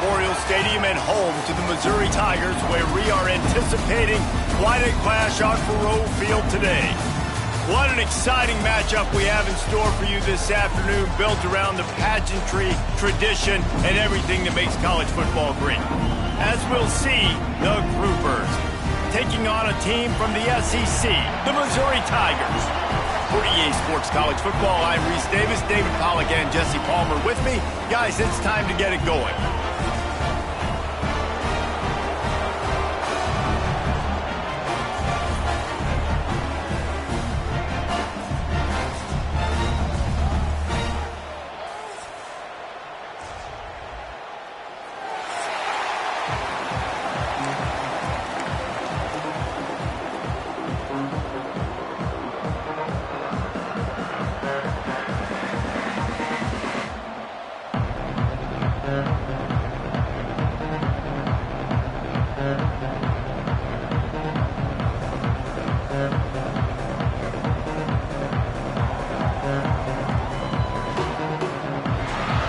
Memorial Stadium and home to the Missouri Tigers, where we are anticipating quite a clash on Faroe Field today. What an exciting matchup we have in store for you this afternoon, built around the pageantry, tradition, and everything that makes college football great. As we'll see, the Groupers taking on a team from the SEC, the Missouri Tigers. For EA Sports College Football, I'm Reese Davis, David Pollack, and Jesse Palmer with me. Guys, it's time to get it going.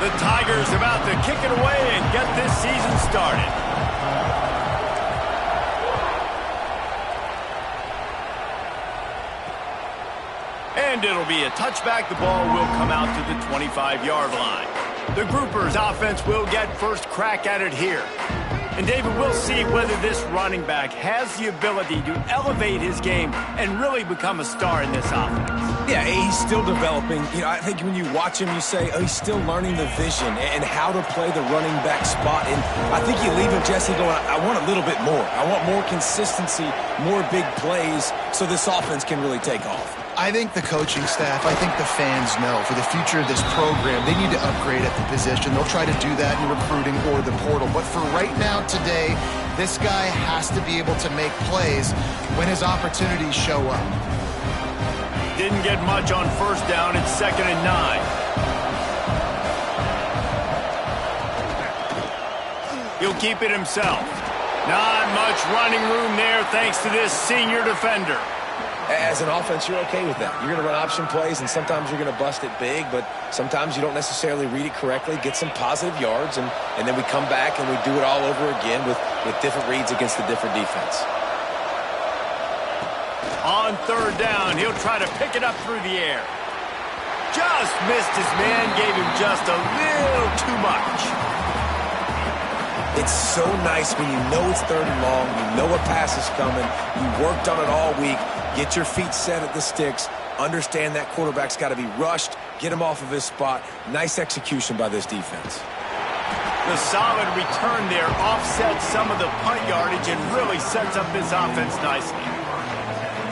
The Tigers about to kick it away and get this season started. And it'll be a touchback. The ball will come out to the 25-yard line. The Groupers offense will get first crack at it here. And David, we'll see whether this running back has the ability to elevate his game and really become a star in this offense. Yeah, he's still developing. I think when you watch him, you say, oh, he's still learning the vision and how to play the running back spot. And I think you leave him, Jesse, going, I want a little bit more. I want more consistency, more big plays, so this offense can really take off. I think the coaching staff, I think the fans know for the future of this program, they need to upgrade at the position. They'll try to do that in recruiting or the portal. But for right now, today, this guy has to be able to make plays when his opportunities show up. Didn't get much on first down. It's 2nd and 9. He'll keep it himself. Not much running room there thanks to this senior defender. As an offense, you're okay with that. You're going to run option plays, and sometimes you're going to bust it big, but sometimes you don't necessarily read it correctly, get some positive yards, and then we come back and we do it all over again with different reads against a different defense. On 3rd down, he'll try to pick it up through the air. Just missed his man, gave him just a little too much. It's so nice when you know it's 3rd and long, you know a pass is coming, you worked on it all week, get your feet set at the sticks, understand that quarterback's got to be rushed, get him off of his spot. Nice execution by this defense. The solid return there offsets some of the punt yardage and really sets up this offense nicely.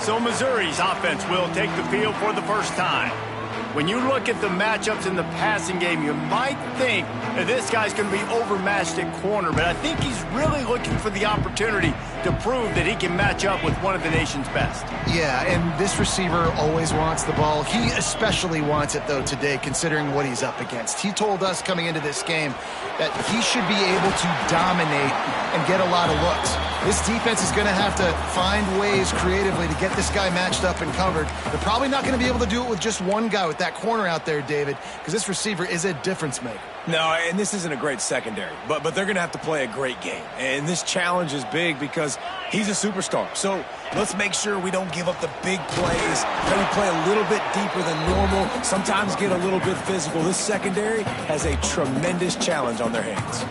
So Missouri's offense will take the field for the first time. When you look at the matchups in the passing game, you might think that this guy's going to be overmatched at corner, but I think he's really looking for the opportunity to prove that he can match up with one of the nation's best. Yeah, and this receiver always wants the ball. He especially wants it, though, today, considering what he's up against. He told us coming into this game that he should be able to dominate and get a lot of looks. This defense is going to have to find ways creatively to get this guy matched up and covered. They're probably not going to be able to do it with just one guy with that corner out there, David, because this receiver is a difference maker. No, and this isn't a great secondary, but they're going to have to play a great game. And this challenge is big because he's a superstar. So let's make sure we don't give up the big plays. Maybe play a little bit deeper than normal, sometimes get a little bit physical. This secondary has a tremendous challenge on their hands.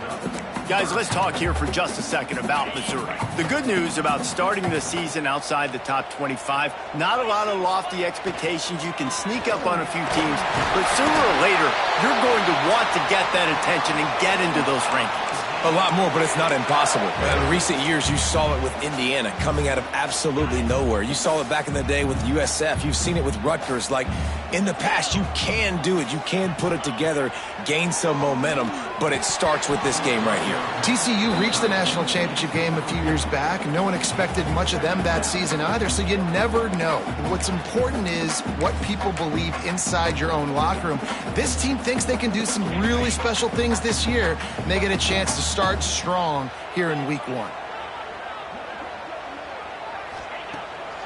Guys, let's talk here for just a second about Missouri. The good news about starting the season outside the top 25, not a lot of lofty expectations. You can sneak up on a few teams, but sooner or later, you're going to want to get that attention and get into those rankings. A lot more, but it's not impossible. In recent years, you saw it with Indiana coming out of absolutely nowhere. You saw it back in the day with USF. You've seen it with Rutgers. Like, in the past, you can do it. You can put it together, gain some momentum, but it starts with this game right here. TCU reached the national championship game a few years back. No one expected much of them that season either, so you never know. What's important is what people believe inside your own locker room. This team thinks they can do some really special things this year, and they get a chance to start strong here in week 1.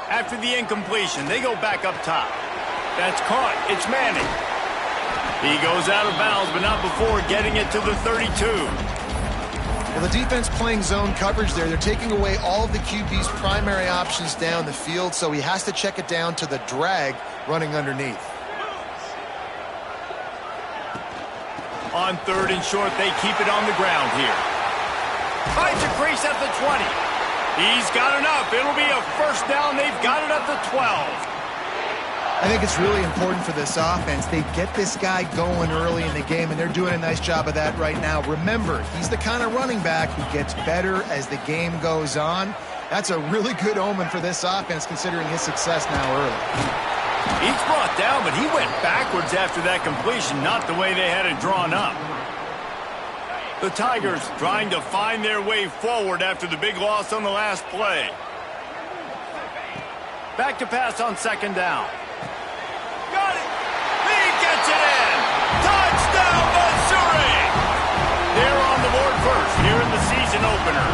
After the incompletion, they go back up top. That's caught. It's Manning. He goes out of bounds, but not before getting it to the 32. Well, the defense playing zone coverage there. They're taking away all of the QB's primary options down the field, so he has to check it down to the drag running underneath. On 3rd and short, they keep it on the ground here. Finds a crease at the 20. He's got enough. It'll be a first down. They've got it at the 12. I think it's really important for this offense. They get this guy going early in the game, and they're doing a nice job of that right now. Remember, he's the kind of running back who gets better as the game goes on. That's a really good omen for this offense, considering his success now early. He's brought down, but he went backwards after that completion, not the way they had it drawn up. The Tigers trying to find their way forward after the big loss on the last play. Back to pass on 2nd down. Got it! He gets it in! Touchdown, Missouri! They're on the board first here in the season opener.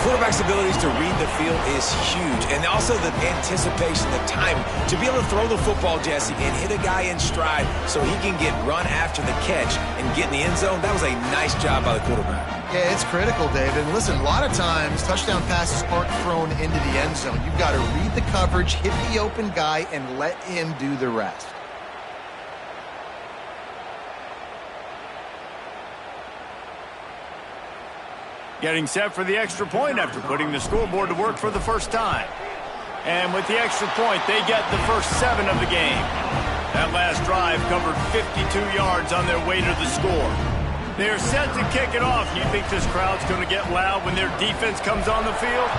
Quarterback's abilities to read the field is huge, and also the anticipation, the time to be able to throw the football, Jesse, and hit a guy in stride so he can get run after the catch and get in the end zone. That was a nice job by the quarterback. Yeah, it's critical, David. And listen, a lot of times touchdown passes aren't thrown into the end zone. You've got to read the coverage, hit the open guy, and let him do the rest. Getting set for the extra point after putting the scoreboard to work for the first time. And with the extra point, they get the first 7 of the game. That last drive covered 52 yards on their way to the score. They're set to kick it off. You think this crowd's going to get loud when their defense comes on the field?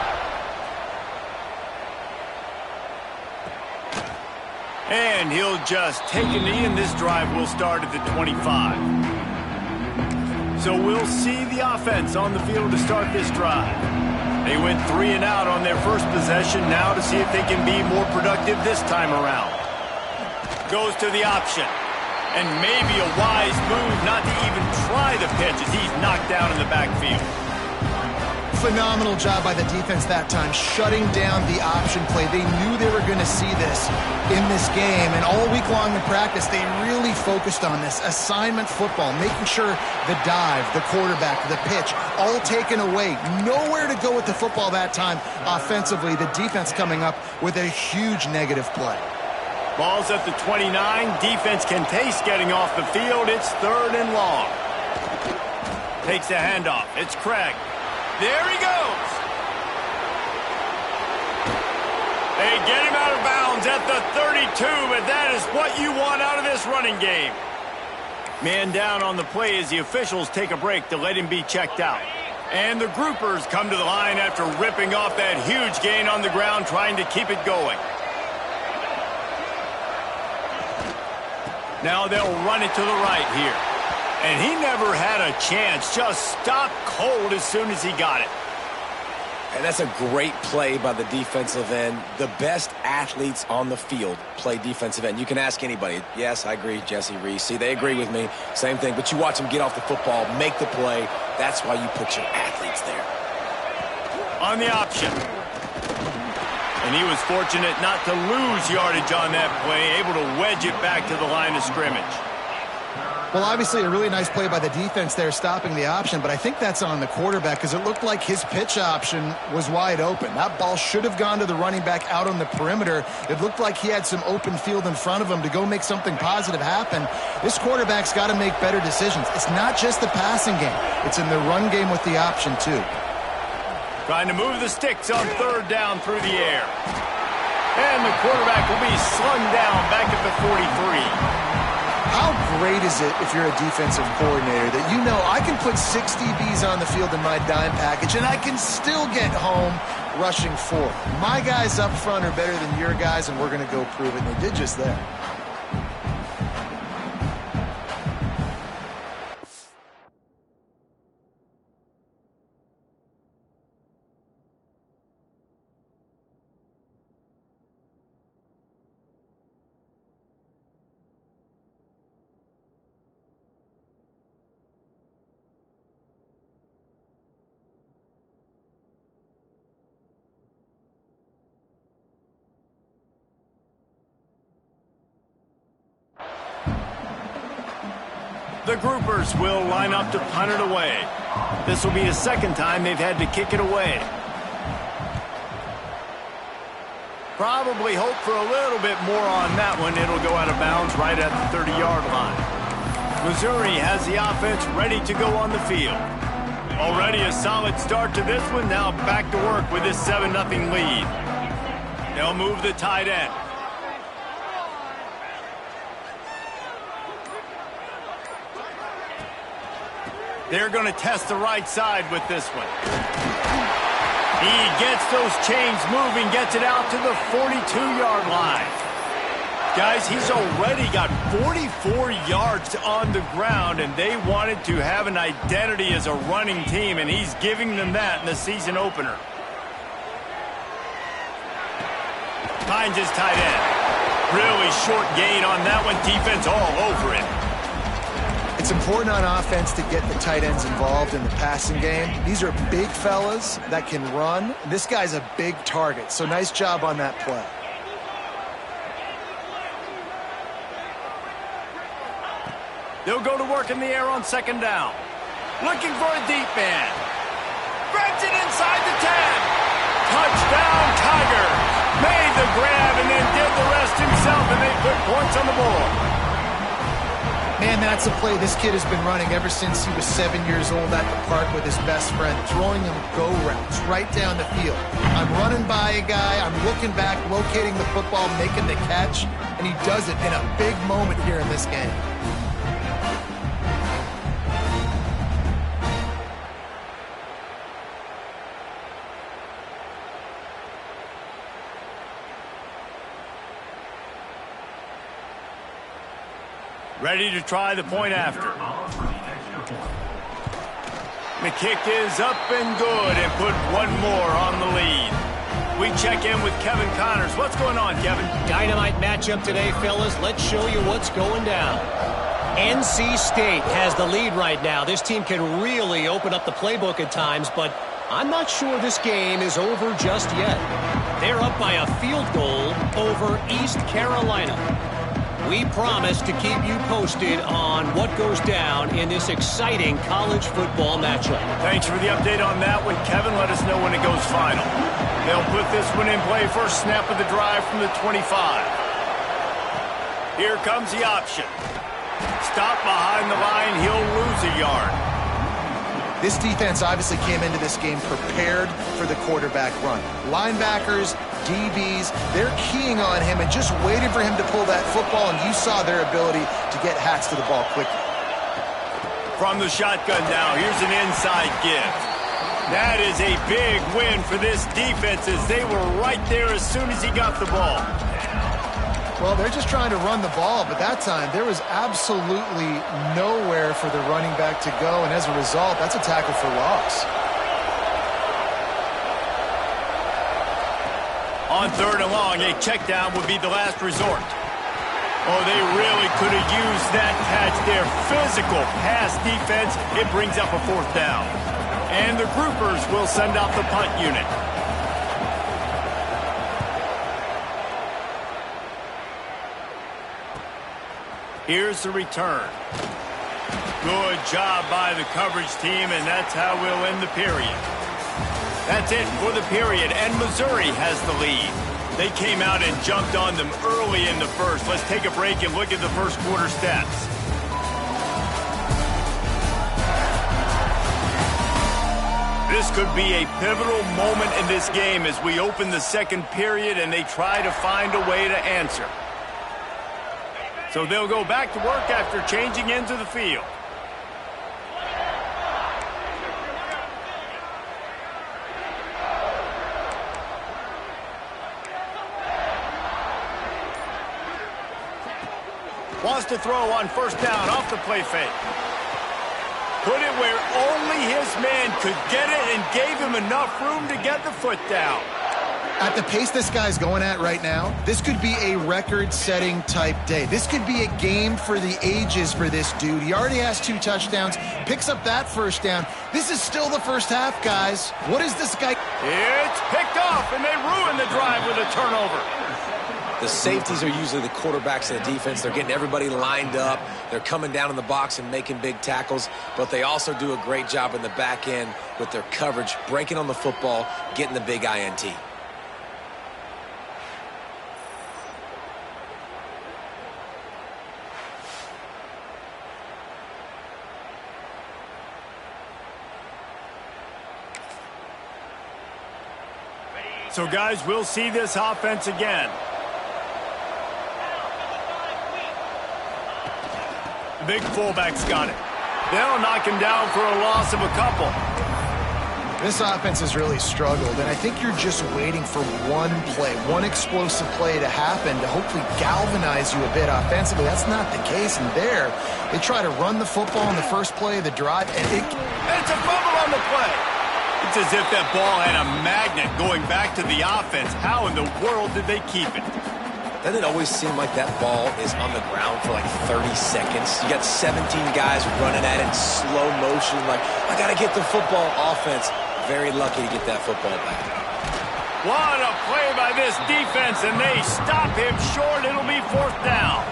And he'll just take a knee, and this drive will start at the 25. So we'll see the offense on the field to start this drive. They went 3 and out on their first possession, now to see if they can be more productive this time around. Goes to the option. And maybe a wise move not to even try the pitch as he's knocked down in the backfield. Phenomenal job by the defense that time, shutting down the option play. They knew they were going to see this in this game, and all week long in practice, they really focused on this assignment football, making sure the dive, the quarterback, the pitch, all taken away. Nowhere to go with the football that time offensively. The defense coming up with a huge negative play. Ball's at the 29. Defense can taste getting off the field. It's 3rd and long. Takes the handoff. It's Craig. There he goes. They get him out of bounds at the 32, but that is what you want out of this running game. Man down on the play as the officials take a break to let him be checked out. And the groupers come to the line after ripping off that huge gain on the ground, trying to keep it going. Now they'll run it to the right here. And he never had a chance. Just stopped cold as soon as he got it. And that's a great play by the defensive end. The best athletes on the field play defensive end. You can ask anybody. Yes, I agree, Jesse Reese. See, they agree with me. Same thing. But you watch them get off the football, make the play. That's why you put your athletes there. On the option. And he was fortunate not to lose yardage on that play, able to wedge it back to the line of scrimmage. Well, obviously a really nice play by the defense there, stopping the option, but I think that's on the quarterback because it looked like his pitch option was wide open. That ball should have gone to the running back out on the perimeter. It looked like he had some open field in front of him to go make something positive happen. This quarterback's got to make better decisions. It's not just the passing game. It's in the run game with the option, too. Trying to move the sticks on 3rd down through the air. And the quarterback will be slung down back at the 43. How great is it if you're a defensive coordinator that you know I can put 6 DBs on the field in my dime package and I can still get home rushing 4. My guys up front are better than your guys, and we're going to go prove it. And they did just that. The groupers will line up to punt it away. This will be the second time they've had to kick it away. Probably hope for a little bit more on that one. It'll go out of bounds right at the 30-yard line. Missouri has the offense ready to go on the field. Already a solid start to this one. Now back to work with this 7-0 lead. They'll move the tight end. They're going to test the right side with this one. He gets those chains moving, gets it out to the 42-yard line. Guys, he's already got 44 yards on the ground, and they wanted to have an identity as a running team, and he's giving them that in the season opener. Finds his tight end. Really short gain on that one. Defense all over it. It's important on offense to get the tight ends involved in the passing game. These are big fellas that can run. This guy's a big target, so nice job on that play. They'll go to work in the air on second down. Looking for a deep man. Grabs it inside the 10. Touchdown, Tigers. Made the grab and then did the rest himself, and they put points on the board. Man, that's a play this kid has been running ever since he was 7 years old at the park with his best friend, throwing him go routes right down the field. I'm running by a guy, I'm looking back, locating the football, making the catch, and he does it in a big moment here in this game. Ready to try the point after. The kick is up and good and put one more on the lead. We check in with Kevin Connors. What's going on, Kevin? Dynamite matchup today, fellas. Let's show you what's going down. NC State has the lead right now. This team can really open up the playbook at times, but I'm not sure this game is over just yet. They're up by a field goal over East Carolina. We promise to keep you posted on what goes down in this exciting college football matchup. Thanks for the update on that one, Kevin. Let us know when it goes final. They'll put this one in play. First snap of the drive from the 25. Here comes the option. Stop behind the line. He'll lose a yard. This defense obviously came into this game prepared for the quarterback run. Linebackers, DBs, they're keying on him and just waiting for him to pull that football, and you saw their ability to get hats to the ball quickly. From the shotgun now, here's an inside give. That is a big win for this defense as they were right there as soon as he got the ball. Well, they're just trying to run the ball, but that time there was absolutely nowhere for the running back to go, and as a result, that's a tackle for loss. On third and long, a check down would be the last resort. Oh, they really could have used that catch there. Physical pass defense. It brings up a fourth down. And the groupers will send out the punt unit. Here's the return. Good job by the coverage team, and that's how we'll end the period. That's it for the period, and Missouri has the lead. They came out and jumped on them early in the first. Let's take a break and look at the first quarter stats. This could be a pivotal moment in this game as we open the second period and they try to find a way to answer. So they'll go back to work after changing into the field. Wants to throw on first down off the play fake. Put it where only his man could get it and gave him enough room to get the foot down. At the pace this guy's going at right now, this could be a record-setting type day. This could be a game for the ages for this dude. He already has 2 touchdowns, picks up that first down. This is still the first half, guys. What is this guy? It's picked off, and they ruin the drive with a turnover. The safeties are usually the quarterbacks of the defense. They're getting everybody lined up. They're coming down in the box and making big tackles, but they also do a great job in the back end with their coverage, breaking on the football, getting the big INT. So, guys, we'll see this offense again. The big fullback's got it. They'll knock him down for a loss of a couple. This offense has really struggled, and I think you're just waiting for one play, one explosive play to happen to hopefully galvanize you a bit offensively. That's not the case, and there, they try to run the football in the first play of the drive, and it's a fumble on the play. It's as if that ball had a magnet going back to the offense. How in the world did they keep it? Doesn't it always seem like that ball is on the ground for like 30 seconds? You got 17 guys running at it in slow motion. Like, I got to get the football. Offense, very lucky to get that football back. What a play by this defense, and they stop him short. It'll be 4th down.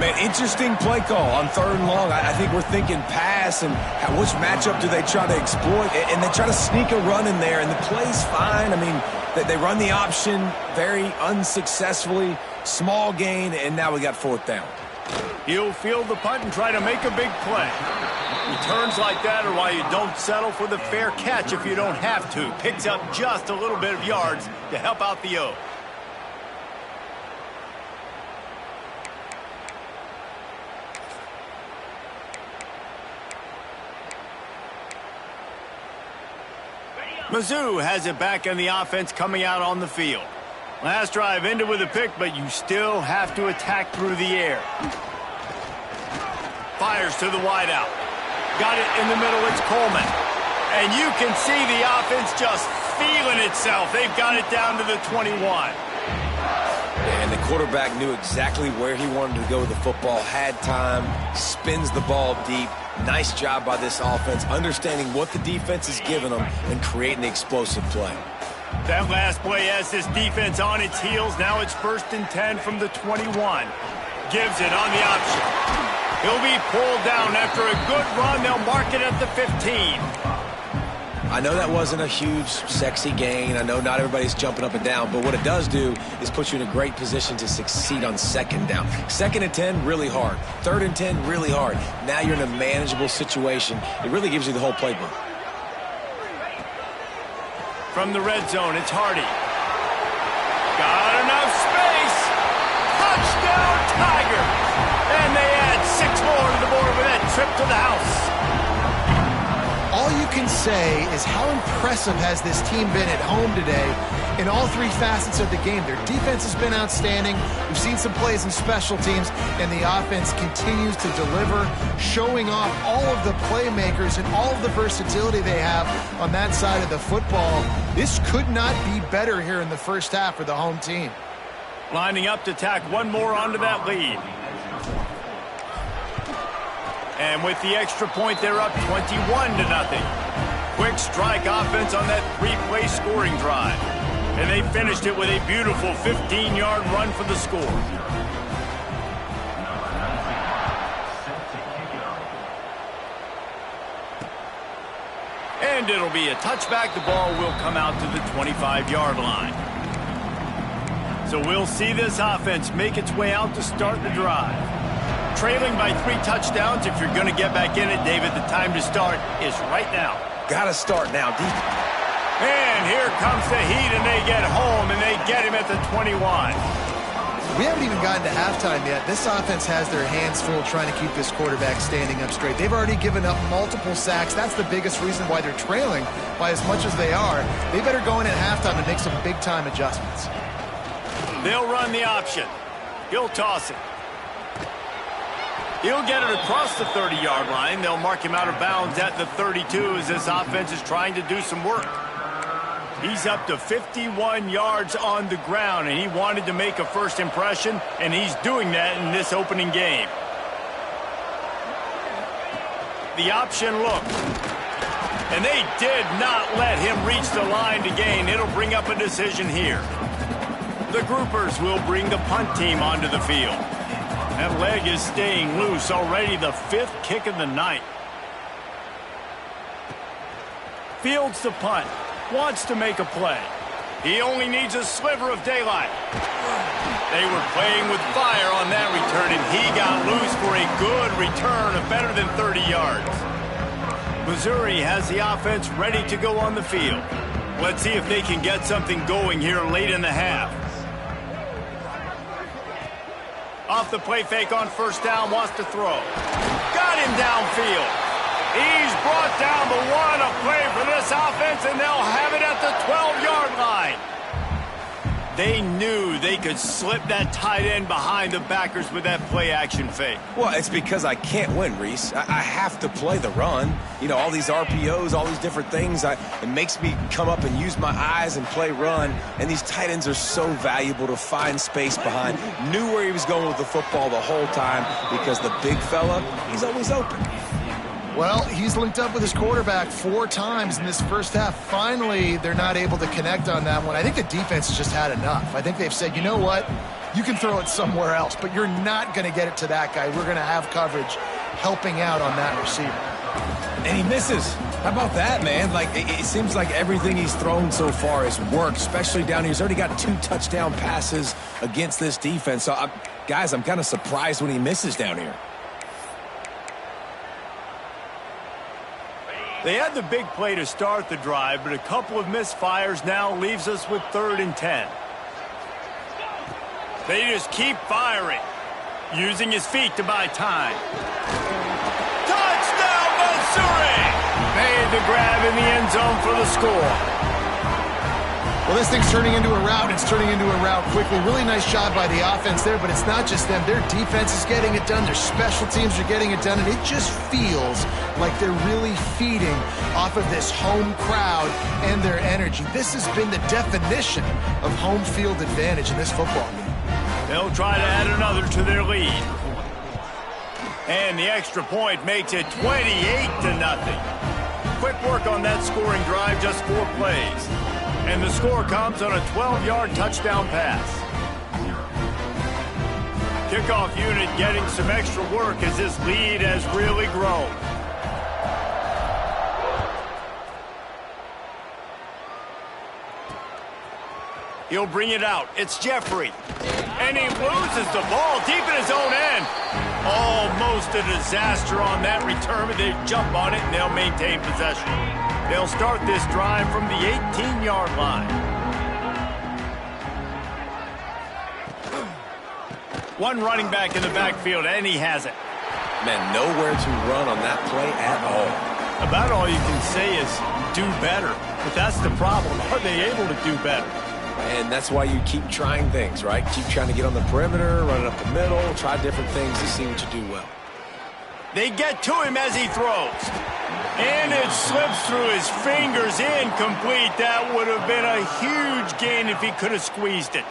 Man, interesting play call on 3rd and long. I think we're thinking pass and which matchup do they try to exploit? And they try to sneak a run in there, and the play's fine. I mean, they run the option very unsuccessfully, small gain, and now we got 4th down. He'll field the punt and try to make a big play. Returns like that are why you don't settle for the fair catch if you don't have to. Picks up just a little bit of yards to help out the O. Mizzou has it back in the offense coming out on the field. Last drive ended with a pick, but you still have to attack through the air. Fires to the wideout. Got it in the middle. It's Coleman. And you can see the offense just feeling itself. They've got it down to the 21. And the quarterback knew exactly where he wanted to go with the football, had time, spins the ball deep. Nice job by this offense, understanding what the defense is giving them and creating the explosive play. That last play has this defense on its heels. Now it's 1st and 10 from the 21. Gives it on the option. He'll be pulled down after a good run. They'll mark it at the 15. I know that wasn't a huge, sexy gain. I know not everybody's jumping up and down, but what it does do is put you in a great position to succeed on 2nd down. 2nd and 10, really hard. 3rd and 10, really hard. Now you're in a manageable situation. It really gives you the whole playbook. From the red zone, it's Hardy. Got enough space. Touchdown, Tigers. And they add 6 more to the board with that trip to the house. all you can say is how impressive has this team been at home today in all 3 facets of the game. Their defense has been outstanding. We've seen some plays in special teams, and the offense continues to deliver, showing off all of the playmakers and all of the versatility they have on that side of the football. This could not be better here in the first half for the home team. Lining up to tack one more onto that lead. And with the extra point, they're up 21-0. Quick strike offense on that 3-play scoring drive. And they finished it with a beautiful 15-yard run for the score. And it'll be a touchback. The ball will come out to the 25-yard line. So we'll see this offense make its way out to start the drive. Trailing by 3 touchdowns. If you're going to get back in it, David, the time to start is right now. Got to start now. And here comes the heat, and they get home, and they get him at the 21. We haven't even gotten to halftime yet. This offense has their hands full trying to keep this quarterback standing up straight. They've already given up multiple sacks. That's the biggest reason why they're trailing by as much as they are. They better go in at halftime and make some big-time adjustments. They'll run the option. He'll toss it. He'll get it across the 30-yard line. They'll mark him out of bounds at the 32 as this offense is trying to do some work. He's up to 51 yards on the ground, and he wanted to make a first impression, and he's doing that in this opening game. The option look. And they did not let him reach the line to gain. It'll bring up a decision here. The groupers will bring the punt team onto the field. That leg is staying loose, already the 5th kick of the night. Fields the punt, wants to make a play. He only needs a sliver of daylight. They were playing with fire on that return, and he got loose for a good return of better than 30 yards. Missouri has the offense ready to go on the field. Let's see if they can get something going here late in the half. Off the play fake on first down, wants to throw. Got him downfield. He's brought down the one, a play for this offense, and they'll have it at the 12-yard line. They knew they could slip that tight end behind the backers with that play-action fake. Well, it's because I can't win, Reese. I have to play the run. You know, all these RPOs, all these different things. It makes me come up and use my eyes and play run. And these tight ends are so valuable to find space behind. Knew where he was going with the football the whole time because the big fella, he's always open. Well, he's linked up with his quarterback 4 times in this first half. Finally, they're not able to connect on that one. I think the defense has just had enough. I think they've said, you know what? You can throw it somewhere else, but you're not going to get it to that guy. We're going to have coverage helping out on that receiver. And he misses. How about that, man? Like, it seems like everything he's thrown so far has worked, especially down here. He's already got 2 touchdown passes against this defense. So, guys, I'm kind of surprised when he misses down here. They had the big play to start the drive, but a couple of misfires now leaves us with 3rd and 10. They just keep firing, using his feet to buy time. Touchdown, Missouri! Made the grab in the end zone for the score. Well, this thing's turning into a rout. It's turning into a rout quickly. Really nice job by the offense there, but it's not just them. Their defense is getting it done. Their special teams are getting it done, and it just feels like they're really feeding off of this home crowd and their energy. This has been the definition of home field advantage in this football game. They'll try to add another to their lead. And the extra point makes it 28-0. Quick work on that scoring drive, just 4 plays. And the score comes on a 12-yard touchdown pass. Kickoff unit getting some extra work as this lead has really grown. He'll bring it out. It's Jeffrey. And he loses the ball deep in his own end. Almost a disaster on that return, but they jump on it and they'll maintain possession. They'll start this drive from the 18-yard line. One running back in the backfield, and he has it. Man, nowhere to run on that play at all. About all you can say is do better. But that's the problem. Are they able to do better? And that's why you keep trying things, right? Keep trying to get on the perimeter, run it up the middle, try different things to see what you do well. They get to him as he throws. And it slips through his fingers, incomplete. That would have been a huge gain if he could have squeezed it.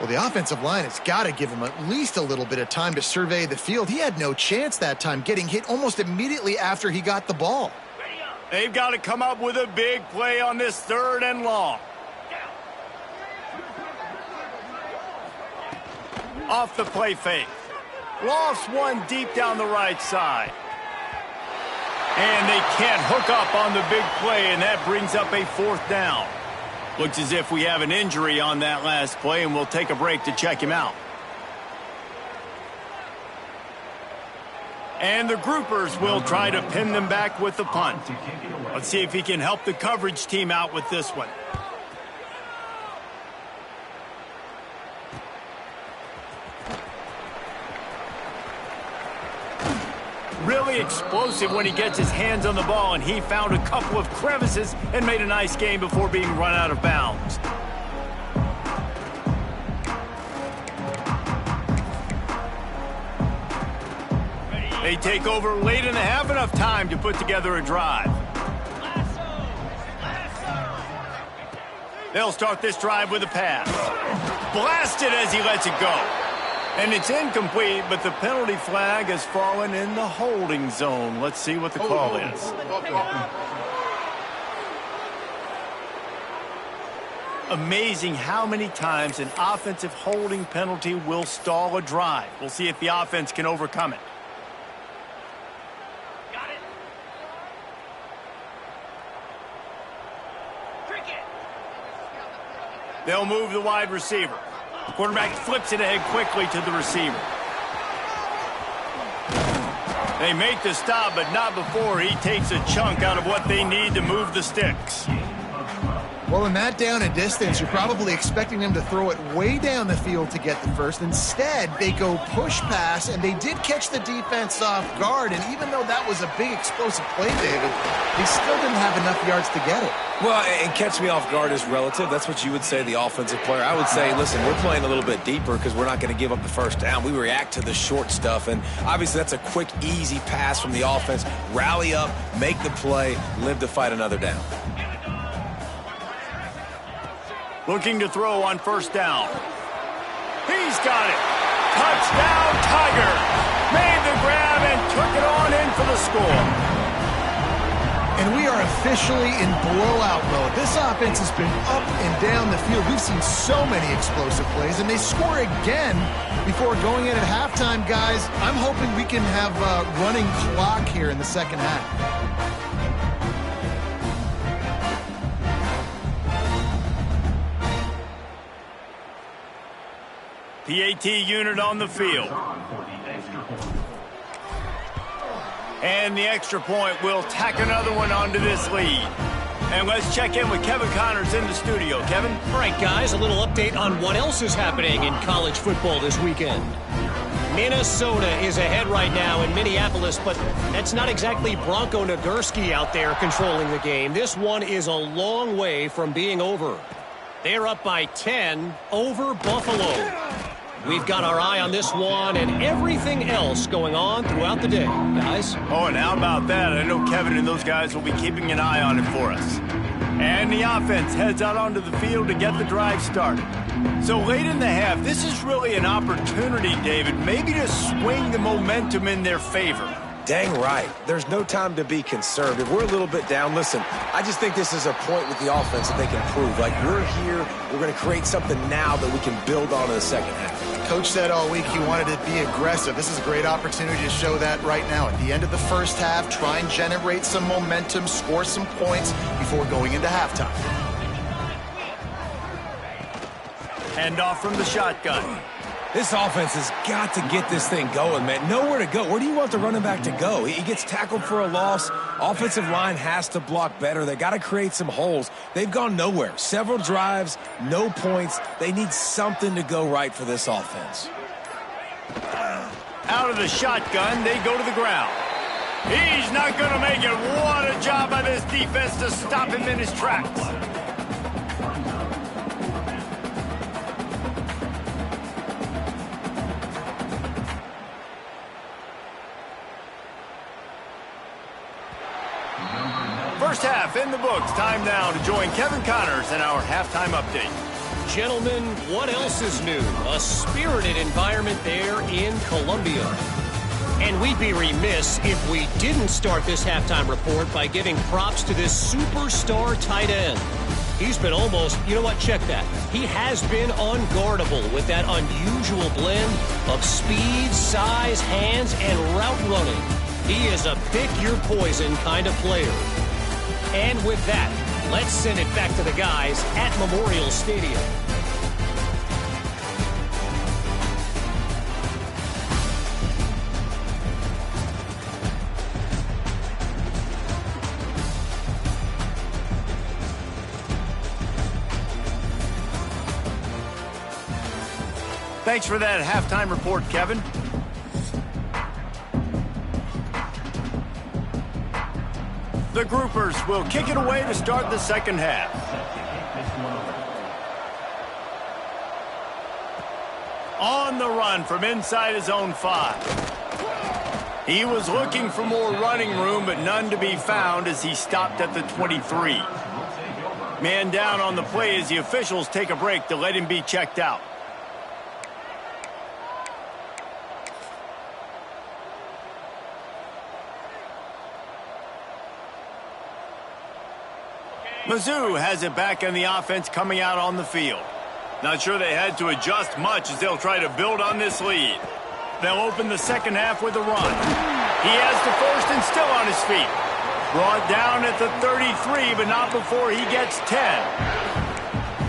Well, the offensive line has got to give him at least a little bit of time to survey the field. He had no chance that time, getting hit almost immediately after he got the ball. They've got to come up with a big play on this 3rd and long. Off the play fake. Lofts one deep down the right side. And they can't hook up on the big play, and that brings up a 4th down. Looks as if we have an injury on that last play, and we'll take a break to check him out. And the groupers will try to pin them back with the punt. Let's see if he can help the coverage team out with this one. Really explosive when he gets his hands on the ball, and he found a couple of crevices and made a nice game before being run out of bounds. They take over late in the half, enough time to put together a drive. They'll start this drive with a pass. Blasted as he lets it go. And it's incomplete, but the penalty flag has fallen in the holding zone. Let's see what the call is. Amazing how many times an offensive holding penalty will stall a drive. We'll see if the offense can overcome it. Got it. Cricket. They'll move the wide receiver. The quarterback flips it ahead quickly to the receiver. They make the stop, but not before he takes a chunk out of what they need to move the sticks. Well, in that down and distance, you're probably expecting them to throw it way down the field to get the first. Instead, they go push pass, and they did catch the defense off guard. And even though that was a big explosive play, David, they still didn't have enough yards to get it. Well, and catch me off guard is relative. That's what you would say, the offensive player. I would say, listen, we're playing a little bit deeper because we're not going to give up the first down. We react to the short stuff, and obviously that's a quick, easy pass from the offense. Rally up, make the play, live to fight another down. Looking to throw on first down. He's got it. Touchdown, Tigers. Made the grab and took it on in for the score. And we are officially in blowout mode. This offense has been up and down the field. We've seen so many explosive plays, and they score again before going in at halftime, guys. I'm hoping we can have a running clock here in the second half. PAT unit on the field. And the extra point will tack another one onto this lead. And let's check in with Kevin Connors in the studio. Kevin? All right, guys, a little update on what else is happening in college football this weekend. Minnesota is ahead right now in Minneapolis, but that's not exactly Bronco Nagurski out there controlling the game. This one is a long way from being over. They're up by 10 over Buffalo. We've got our eye on this one and everything else going on throughout the day, guys. Oh, and how about that? I know Kevin and those guys will be keeping an eye on it for us. And the offense heads out onto the field to get the drive started. So late in the half, this is really an opportunity, David, maybe to swing the momentum in their favor. Dang right. There's no time to be conservative. We're a little bit down. Listen, I just think this is a point with the offense that they can prove. Like, we're here, we're going to create something now that we can build on in the second half. Coach said all week he wanted to be aggressive. This is a great opportunity to show that right now. At the end of the first half, try and generate some momentum, score some points before going into halftime. Hand off from the shotgun. This offense has got to get this thing going, man. Nowhere to go. Where do you want the running back to go? He gets tackled for a loss. Offensive line has to block better. They got to create some holes. They've gone nowhere. Several drives, no points. They need something to go right for this offense. Out of the shotgun, they go to the ground. He's not going to make it. What a job by this defense to stop him in his tracks. First half in the books. Time now to join Kevin Connors in our halftime update. Gentlemen, what else is new? A spirited environment there in Columbia. And we'd be remiss if we didn't start this halftime report by giving props to this superstar tight end. He's been almost, you know what, check that. He has been unguardable with that unusual blend of speed, size, hands, and route running. He is a pick-your-poison kind of player. And with that, let's send it back to the guys at Memorial Stadium. Thanks for that halftime report, Kevin. The Groupers will kick it away to start the second half. On the run from inside his own 5. He was looking for more running room, but none to be found as he stopped at the 23. Man down on the play as the officials take a break to let him be checked out. Mizzou has it back on the offense coming out on the field. Not sure they had to adjust much as they'll try to build on this lead. They'll open the second half with a run. He has the first and still on his feet. Brought down at the 33, but not before he gets 10.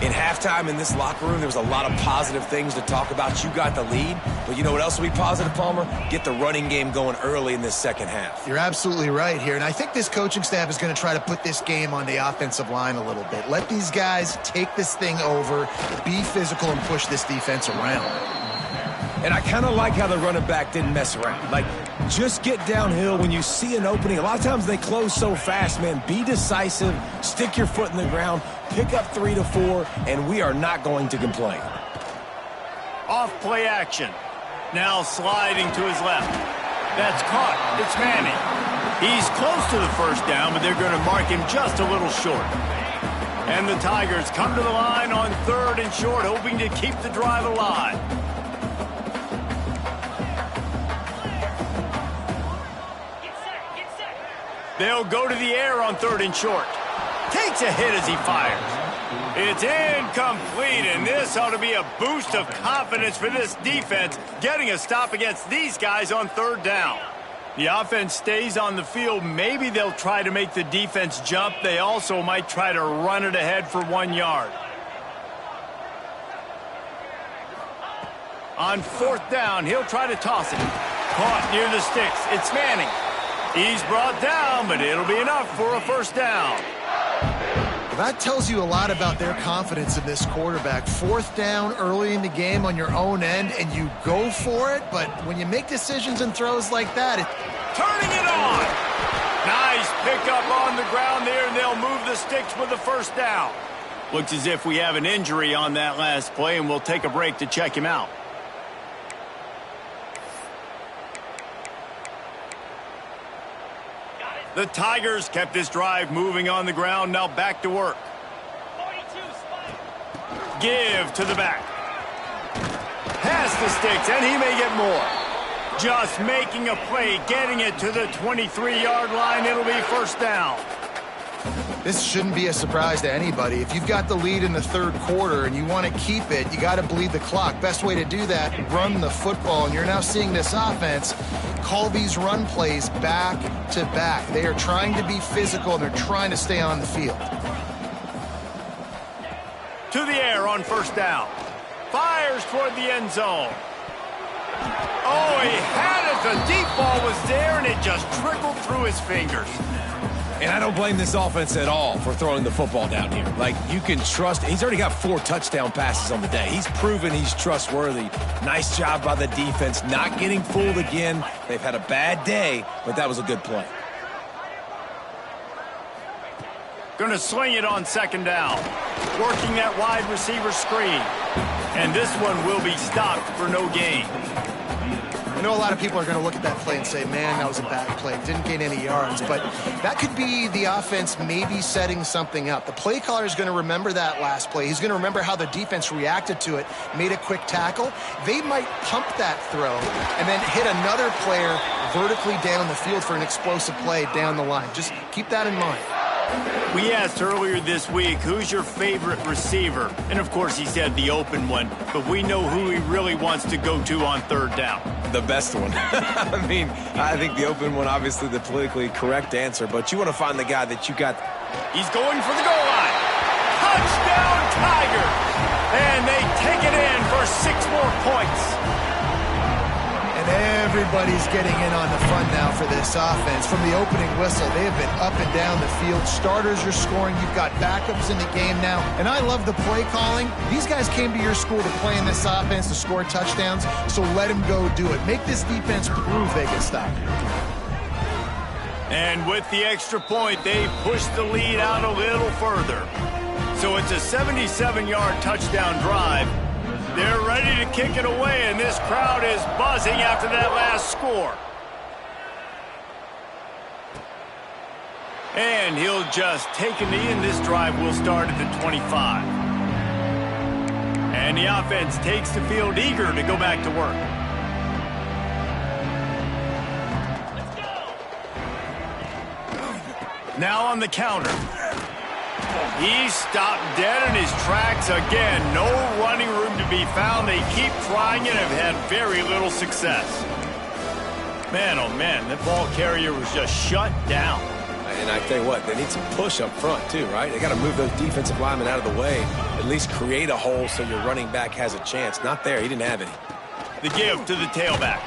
In halftime in this locker room, there was a lot of positive things to talk about. You got the lead, but you know what else will be positive, Palmer? Get the running game going early in this second half. You're absolutely right here, and I think this coaching staff is going to try to put this game on the offensive line a little bit. Let these guys take this thing over, be physical, and push this defense around. And I kind of like how the running back didn't mess around. Like, just get downhill when you see an opening. A lot of times they close so fast, man. Be decisive, stick your foot in the ground, pick up 3 to 4, and we are not going to complain. Off play action. Now sliding to his left. That's caught. It's Manning. He's close to the first down, but they're going to mark him just a little short. And the Tigers come to the line on 3rd and short, hoping to keep the drive alive. They'll go to the air on 3rd and short. Takes a hit as he fires. It's incomplete, and this ought to be a boost of confidence for this defense, getting a stop against these guys on 3rd down. The offense stays on the field. Maybe they'll try to make the defense jump. They also might try to run it ahead for 1 yard. On 4th down, he'll try to toss it. Caught near the sticks. It's Manning. He's brought down, but it'll be enough for a first down. That tells you a lot about their confidence in this quarterback. 4th down early in the game on your own end, and you go for it, but when you make decisions and throws like that, turning it on. Nice pickup on the ground there, and they'll move the sticks with the first down. Looks as if we have an injury on that last play, and we'll take a break to check him out. The Tigers kept this drive moving on the ground, now back to work. Give to the back. Pass the sticks, and he may get more. Just making a play, getting it to the 23-yard line. It'll be first down. This shouldn't be a surprise to anybody. If you've got the lead in the 3rd quarter and you want to keep it, you got to bleed the clock. Best way to do that, run the football. And you're now seeing this offense call these run plays back to back. They are trying to be physical, and they're trying to stay on the field. To the air on 1st down. Fires toward the end zone. Oh, he had it. The deep ball was there, and it just trickled through his fingers. And I don't blame this offense at all for throwing the football down here. Like, you can trust. He's already got 4 touchdown passes on the day. He's proven he's trustworthy. Nice job by the defense, not getting fooled again. They've had a bad day, but that was a good play. Going to sling it on 2nd down. Working that wide receiver screen. And this one will be stopped for no gain. I know a lot of people are going to look at that play and say, man, that was a bad play. Didn't gain any yards. But that could be the offense maybe setting something up. The play caller is going to remember that last play. He's going to remember how the defense reacted to it, made a quick tackle. They might pump that throw and then hit another player vertically down the field for an explosive play down the line. Just keep that in mind. We asked earlier this week, who's your favorite receiver? And, of course, he said the open one. But we know who he really wants to go to on 3rd down. The best one. I mean, I think the open one, obviously the politically correct answer. But you want to find the guy that you got. He's going for the goal line. Touchdown, Tigers! And they take it in for 6 more points. Everybody's getting in on the fun now for this offense. From the opening whistle, they have been up and down the field. Starters are scoring. You've got backups in the game now. And I love the play calling. These guys came to your school to play in this offense to score touchdowns, so let them go do it. Make this defense prove they can stop you. And with the extra point, they push the lead out a little further. So it's a 77-yard touchdown drive. They're ready to kick it away, and this crowd is buzzing after that last score. And he'll just take a knee, and this drive will start at the 25. And the offense takes the field eager to go back to work. Now on the counter. He's stopped dead in his tracks again. No running room to be found. They keep trying it and have had very little success. Man, oh man, that ball carrier was just shut down. And I tell you what, they need some push up front too, right? They got to move those defensive linemen out of the way, at least create a hole so your running back has a chance. Not there. He didn't have any. The give to the tailback.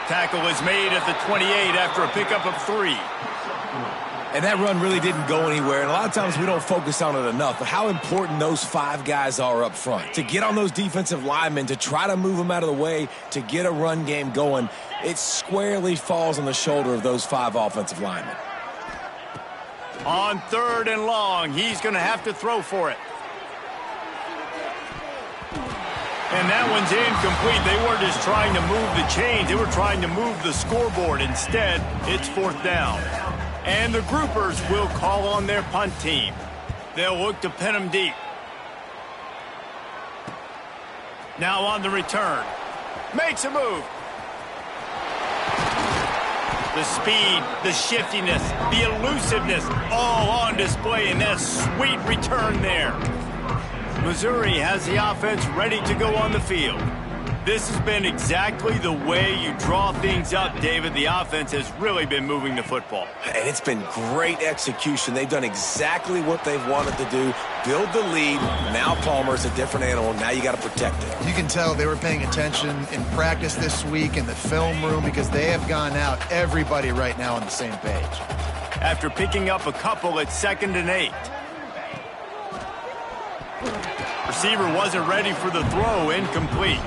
Tackle is made at the 28 after a pickup of 3. And that run really didn't go anywhere. And a lot of times we don't focus on it enough, but how important those 5 guys are up front. To get on those defensive linemen, to try to move them out of the way, to get a run game going, it squarely falls on the shoulder of those 5 offensive linemen. On 3rd and long, he's going to have to throw for it. And that one's incomplete. They weren't just trying to move the chains. They were trying to move the scoreboard. Instead, it's 4th down. And the groupers will call on their punt team. They'll look to pin them deep. Now on the return. Makes a move. The speed, the shiftiness, the elusiveness, all on display in that sweet return there. Missouri has the offense ready to go on the field. This has been exactly the way you draw things up, David. The offense has really been moving the football. And it's been great execution. They've done exactly what they've wanted to do. Build the lead. Now Palmer's a different animal. Now you got to protect it. You can tell they were paying attention in practice this week in the film room because they have gone out, everybody right now on the same page. After picking up a couple at 2nd and 8. Receiver wasn't ready for the throw, incomplete.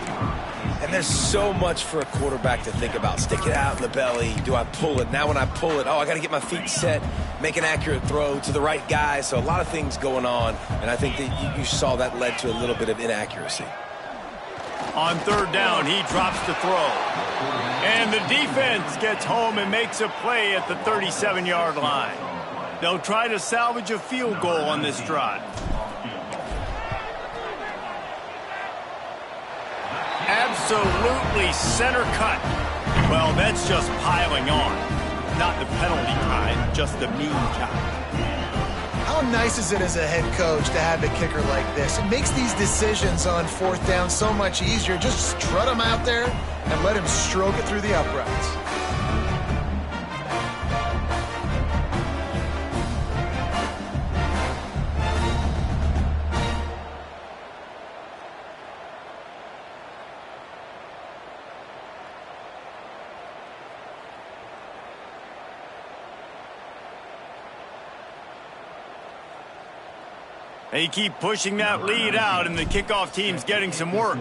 And there's so much for a quarterback to think about. Stick it out in the belly. Do I pull it? Now when I pull it, I got to get my feet set, make an accurate throw to the right guy. So a lot of things going on, and I think that you saw that led to a little bit of inaccuracy. On 3rd down, he drops the throw. And the defense gets home and makes a play at the 37-yard line. They'll try to salvage a field goal on this drive. Absolutely center cut. Well, that's just piling on. Not the penalty kind, just the mean kind. How nice is it as a head coach to have a kicker like this? It makes these decisions on 4th down so much easier. Just strut him out there and let him stroke it through the uprights. They keep pushing that lead out, and the kickoff team's getting some work.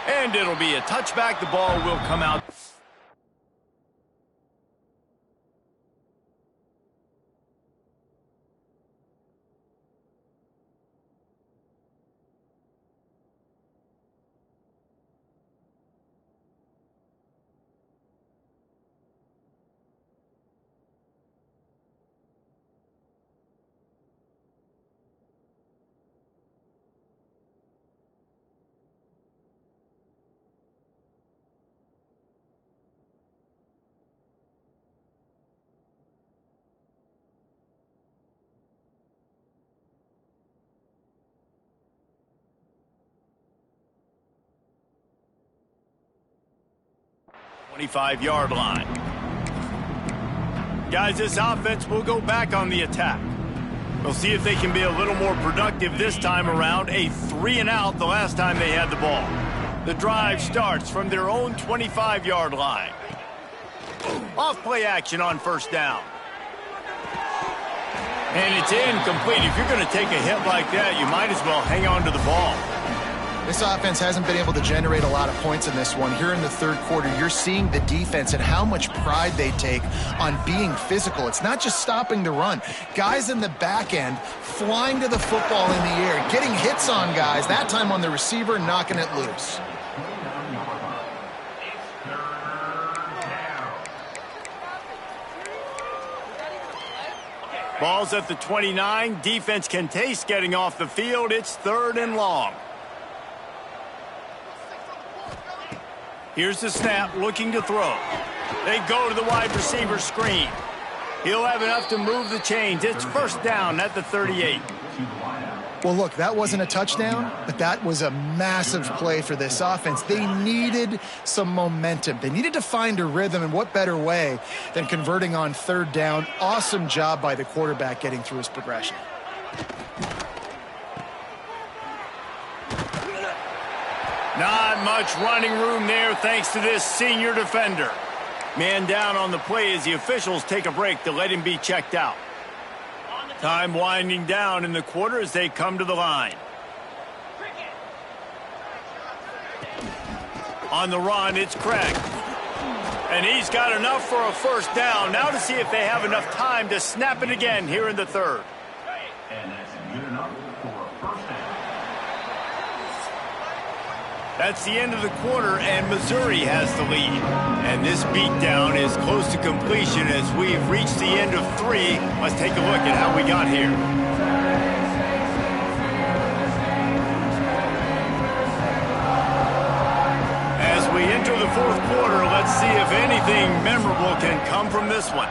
And it'll be a touchback. The ball will come out. Twenty-five-yard line. Guys, this offense will go back on the attack. We'll see if they can be a little more productive this time around. A 3-and-out the last time they had the ball. The drive starts from their own 25-yard line. Off play action on 1st down. And it's incomplete. If you're going to take a hit like that, you might as well hang on to the ball. This offense hasn't been able to generate a lot of points in this one. Here in the 3rd quarter, you're seeing the defense and how much pride they take on being physical. It's not just stopping the run. Guys in the back end flying to the football in the air, getting hits on guys, that time on the receiver, knocking it loose. Ball's at the 29. Defense can taste getting off the field. It's 3rd and long. Here's the snap, looking to throw. They go to the wide receiver screen. He'll have enough to move the chains. It's first down at the 38. Well, look, that wasn't a touchdown, but that was a massive play for this offense. They needed some momentum. They needed to find a rhythm, and what better way than converting on third down. Awesome job by the quarterback getting through his progression. Not much running room there thanks to this senior defender. Man down on the play as the officials take a break to let him be checked out. Time winding down in the quarter as they come to the line. On the run, it's Craig. And he's got enough for a first down. Now to see if they have enough time to snap it again here in the third. That's the end of the quarter, and Missouri has the lead. And this beatdown is close to completion as we've reached the end of 3. Let's take a look at how we got here. As we enter the fourth quarter, let's see if anything memorable can come from this one.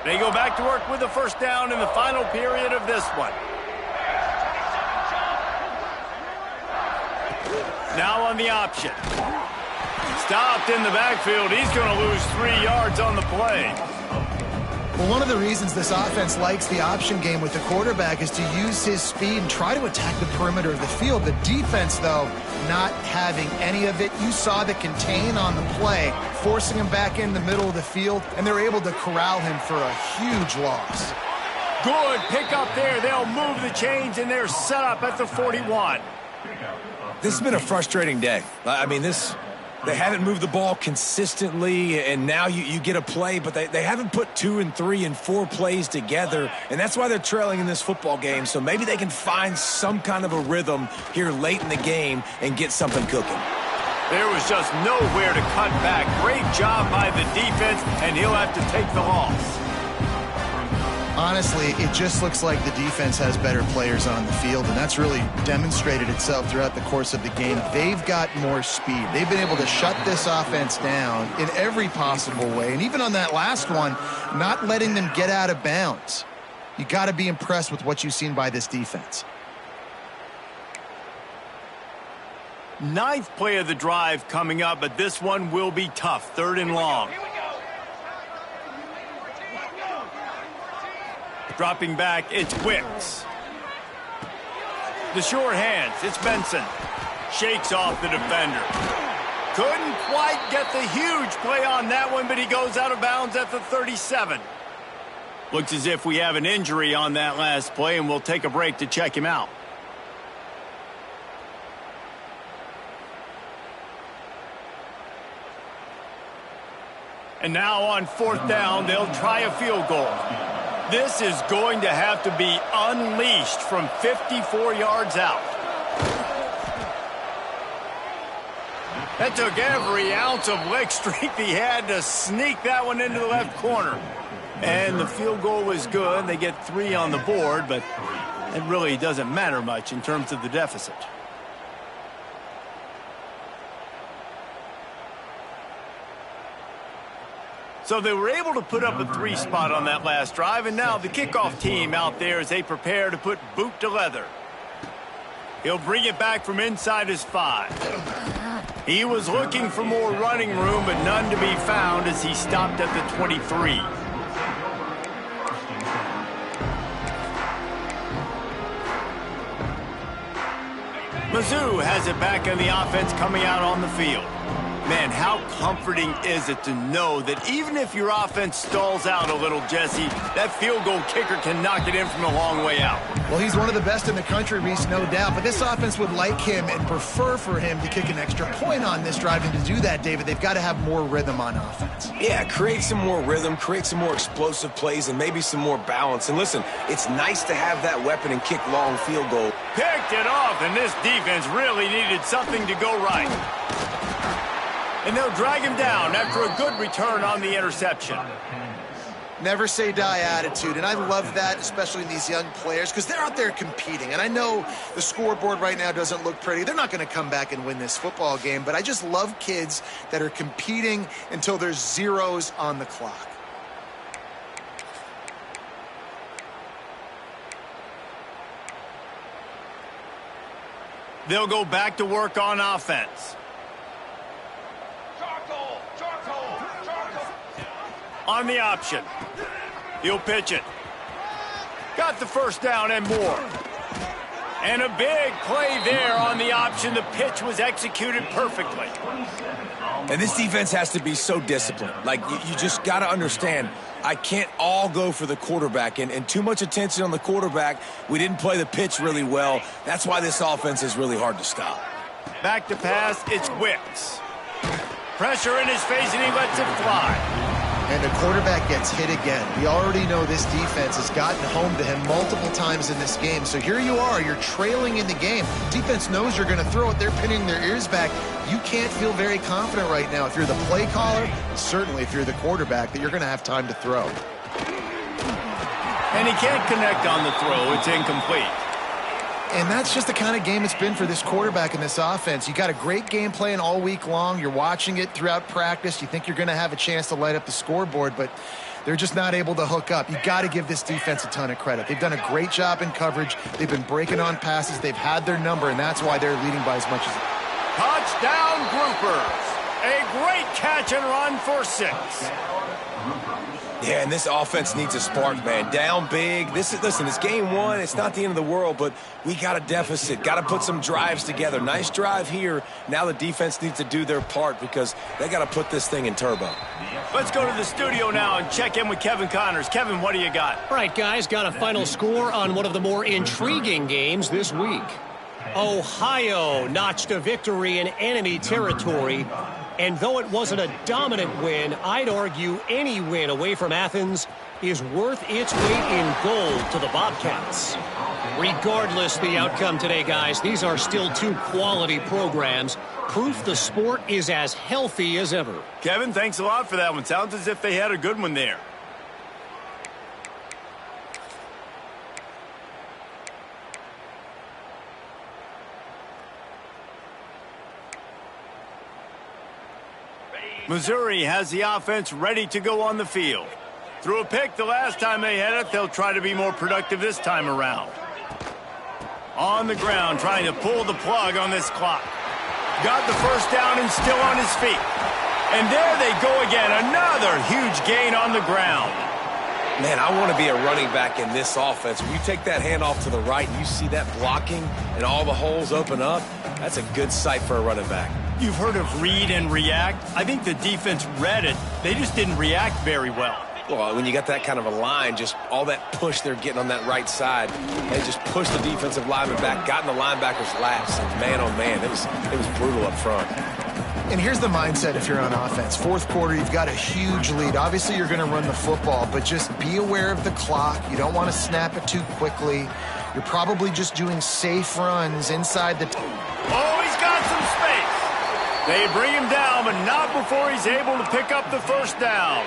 They go back to work with the first down in the final period of this one. Now on the option. Stopped in the backfield. He's going to lose 3 yards on the play. Well, one of the reasons this offense likes the option game with the quarterback is to use his speed and try to attack the perimeter of the field. The defense, though, not having any of it. You saw the contain on the play, forcing him back in the middle of the field, and they're able to corral him for a huge loss. Good pick up there. They'll move the chains, and they're set up at the 41. This has been a frustrating day. I mean, they haven't moved the ball consistently, and now you get a play, but they haven't put 2 and 3 and 4 plays together, and that's why they're trailing in this football game. So maybe they can find some kind of a rhythm here late in the game and get something cooking. There was just nowhere to cut back. Great job by the defense, and he'll have to take the loss. Honestly, it just looks like the defense has better players on the field, and that's really demonstrated itself throughout the course of the game. They've got more speed. They've been able to shut this offense down in every possible way, and even on that last one, not letting them get out of bounds. You got to be impressed with what you've seen by this defense. 9th play of the drive coming up, but this one will be tough. 3rd and long. Dropping back, it's Wicks. The short hands, it's Benson. Shakes off the defender. Couldn't quite get the huge play on that one, but he goes out of bounds at the 37. Looks as if we have an injury on that last play, and we'll take a break to check him out. And now on 4th down, they'll try a field goal. This is going to have to be unleashed from 54 yards out. That took every ounce of leg strength he had to sneak that one into the left corner. And the field goal was good. They get 3 on the board, but it really doesn't matter much in terms of the deficit. So they were able to put up a 3 spot on that last drive, and now the kickoff team out there as they prepare to put boot to leather. He'll bring it back from inside his 5. He was looking for more running room, but none to be found as he stopped at the 23. Mizzou has it back on the offense coming out on the field. Man, how comforting is it to know that even if your offense stalls out a little, Jesse, that field goal kicker can knock it in from a long way out. Well, he's one of the best in the country, Reese, no doubt. But this offense would like him and prefer for him to kick an extra point on this drive. And to do that, David, they've got to have more rhythm on offense. Yeah, create some more rhythm, create some more explosive plays, and maybe some more balance. And listen, it's nice to have that weapon and kick long field goal. Picked it off, and this defense really needed something to go right. And they'll drag him down after a good return on the interception. never say die attitude, and I love that, especially in these young players, because they're out there competing. And I know the scoreboard right now doesn't look pretty. They're not going to come back and win this football game, but I just love kids that are competing until there's zeros on the clock. They'll go back to work on offense. On the option. He'll pitch it. Got the first down and more. And a big play there on the option. The pitch was executed perfectly. And this defense has to be so disciplined. Like, you just got to understand, I can't all go for the quarterback. And too much attention on the quarterback. We didn't play the pitch really well. That's why this offense is really hard to stop. Back to pass, it's Wicks. Pressure in his face, and he lets it fly. And the quarterback gets hit again. We already know this defense has gotten home to him multiple times in this game. So here you are, you're trailing in the game. Defense knows you're going to throw it. They're pinning their ears back. You can't feel very confident right now if you're the play caller, certainly if you're the quarterback, that you're going to have time to throw. And he can't connect on the throw. It's incomplete. And that's just the kind of game it's been for this quarterback in this offense. You got a great game plan all week long. You're watching it throughout practice. You think you're going to have a chance to light up the scoreboard, but they're just not able to hook up. You got to give this defense a ton of credit. They've done a great job in coverage. They've been breaking on passes. They've had their number, and that's why they're leading by as much as... Touchdown, Groupers. A great catch and run for 6. Yeah, and this offense needs a spark, man. Down big. Listen, it's game 1. It's not the end of the world, but we got a deficit. Got to put some drives together. Nice drive here. Now the defense needs to do their part because they got to put this thing in turbo. Let's go to the studio now and check in with Kevin Connors. Kevin, what do you got? All right, guys, got a final score on one of the more intriguing games this week. Ohio notched a victory in enemy territory. And though it wasn't a dominant win, I'd argue any win away from Athens is worth its weight in gold to the Bobcats. Regardless the outcome today, guys, these are still 2 quality programs. Proof the sport is as healthy as ever. Kevin, thanks a lot for that one. Sounds as if they had a good one there. Missouri has the offense ready to go on the field. Threw a pick the last time they had it. They'll try to be more productive this time around. On the ground, trying to pull the plug on this clock. Got the first down and still on his feet. And there they go again. Another huge gain on the ground. Man, I want to be a running back in this offense. When you take that handoff to the right and you see that blocking and all the holes open up, that's a good sight for a running back. You've heard of read and react. I think the defense read it. They just didn't react very well. Well, when you got that kind of a line, just all that push they're getting on that right side, they just pushed the defensive lineman back, got in the linebacker's laps, man on man. It was brutal up front. And here's the mindset if you're on offense. 4th quarter, you've got a huge lead. Obviously, you're going to run the football, but just be aware of the clock. You don't want to snap it too quickly. You're probably just doing safe runs inside the... Oh, he's got some space. They bring him down, but not before he's able to pick up the first down.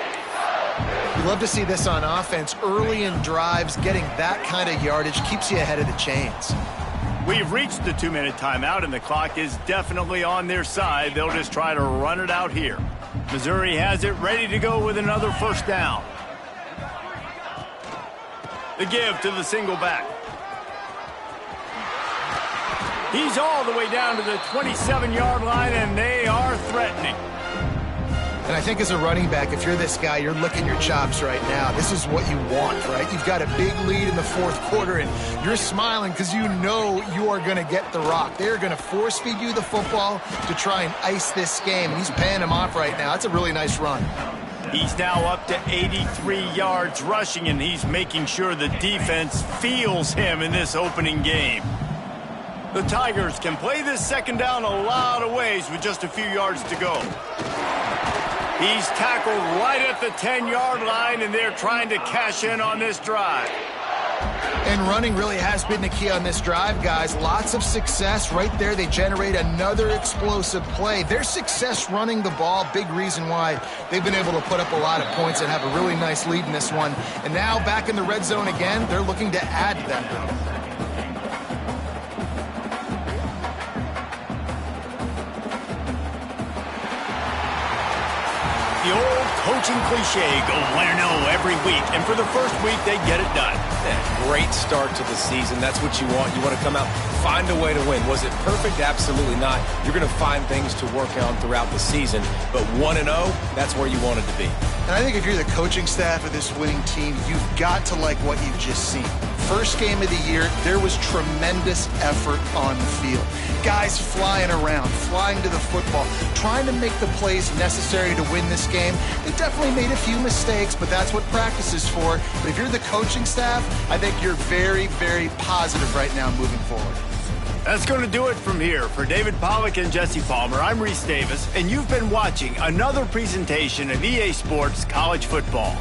You love to see this on offense. Early in drives, getting that kind of yardage keeps you ahead of the chains. We've reached the 2-minute timeout, and the clock is definitely on their side. They'll just try to run it out here. Missouri has it ready to go with another first down. The give to the single back. He's all the way down to the 27-yard line, and they are threatening. And I think as a running back, if you're this guy, you're licking your chops right now. This is what you want, right? You've got a big lead in the 4th quarter, and you're smiling because you know you are going to get the rock. They're going to force-feed you the football to try and ice this game. He's paying him off right now. That's a really nice run. He's now up to 83 yards rushing, and he's making sure the defense feels him in this opening game. The Tigers can play this second down a lot of ways with just a few yards to go. He's tackled right at the 10-yard line, and they're trying to cash in on this drive. And running really has been the key on this drive, guys. Lots of success right there. They generate another explosive play. Their success running the ball, big reason why they've been able to put up a lot of points and have a really nice lead in this one. And now back in the red zone again, they're looking to add them. The old coaching cliche, go win or no every week. And for the first week, they get it done. Yeah, great start to the season. That's what you want. You want to come out, find a way to win. Was it perfect? Absolutely not. You're going to find things to work on throughout the season. But 1-0, that's where you wanted to be. And I think if you're the coaching staff of this winning team, you've got to like what you've just seen. First game of the year, there was tremendous effort on the field. Guys flying around, flying to the football, trying to make the plays necessary to win this game. They definitely made a few mistakes, but that's what practice is for. But if you're the coaching staff, I think you're very, very positive right now moving forward. That's going to do it from here. For David Pollack and Jesse Palmer, I'm Reese Davis, and you've been watching another presentation of EA Sports College Football.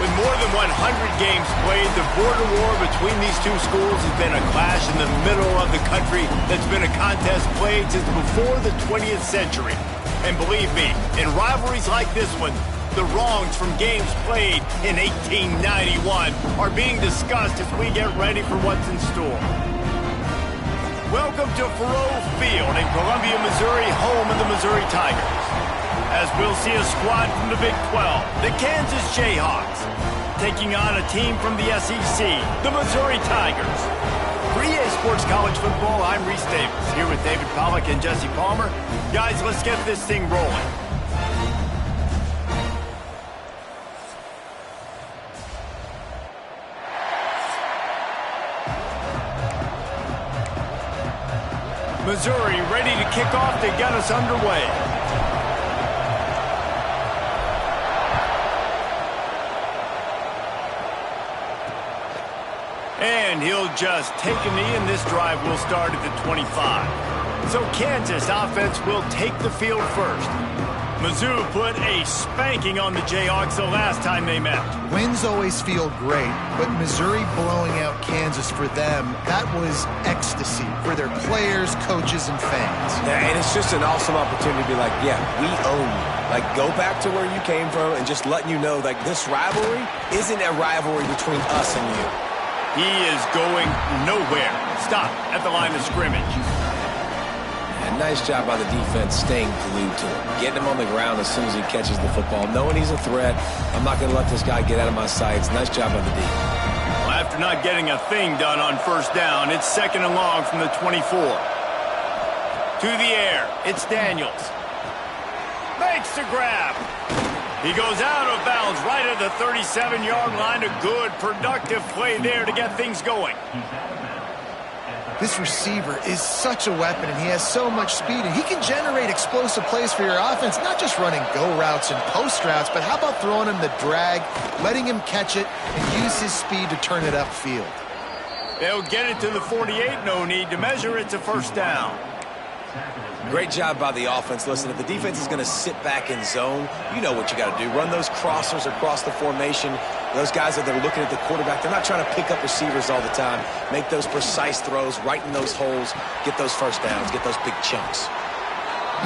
With more than 100 games played, the border war between these two schools has been a clash in the middle of the country that's been a contest played since before the 20th century. And believe me, in rivalries like this one, the wrongs from games played in 1891 are being discussed as we get ready for what's in store. Welcome to Faurot Field in Columbia, Missouri, home of the Missouri Tigers. As we'll see a squad from the Big 12, the Kansas Jayhawks, taking on a team from the SEC, the Missouri Tigers. For EA Sports College Football, I'm Reese Davis, here with David Pollack and Jesse Palmer. Guys, let's get this thing rolling. Missouri ready to kick off to get us underway. And he'll just take a knee, and this drive will start at the 25. So Kansas offense will take the field first. Mizzou put a spanking on the Jayhawks the last time they met. Wins always feel great, but Missouri blowing out Kansas for them, that was ecstasy for their players, coaches, and fans. Yeah, and it's just an awesome opportunity to be like, yeah, we own you. Like, go back to where you came from and just letting you know, like, this rivalry isn't a rivalry between us and you. He is going nowhere. Stop at the line of scrimmage. And nice job by the defense staying glued to him. Getting him on the ground as soon as he catches the football. Knowing he's a threat, I'm not going to let this guy get out of my sights. Nice job by the D. Well, after not getting a thing done on first down, it's second and long from the 24. To the air, it's Daniels. Makes the grab. He goes out of bounds right at the 37-yard line. A good, productive play there to get things going. This receiver is such a weapon, and he has so much speed, and he can generate explosive plays for your offense, not just running go routes and post routes, but how about throwing him the drag, letting him catch it, and use his speed to turn it upfield. They'll get it to the 48, no need to measure. It's a first down. Great job by the offense. Listen, if the defense is going to sit back in zone, you know what you got to do. Run those crossers across the formation. Those guys that are looking at the quarterback, they're not trying to pick up receivers all the time. Make those precise throws, right in those holes, get those first downs, get those big chunks.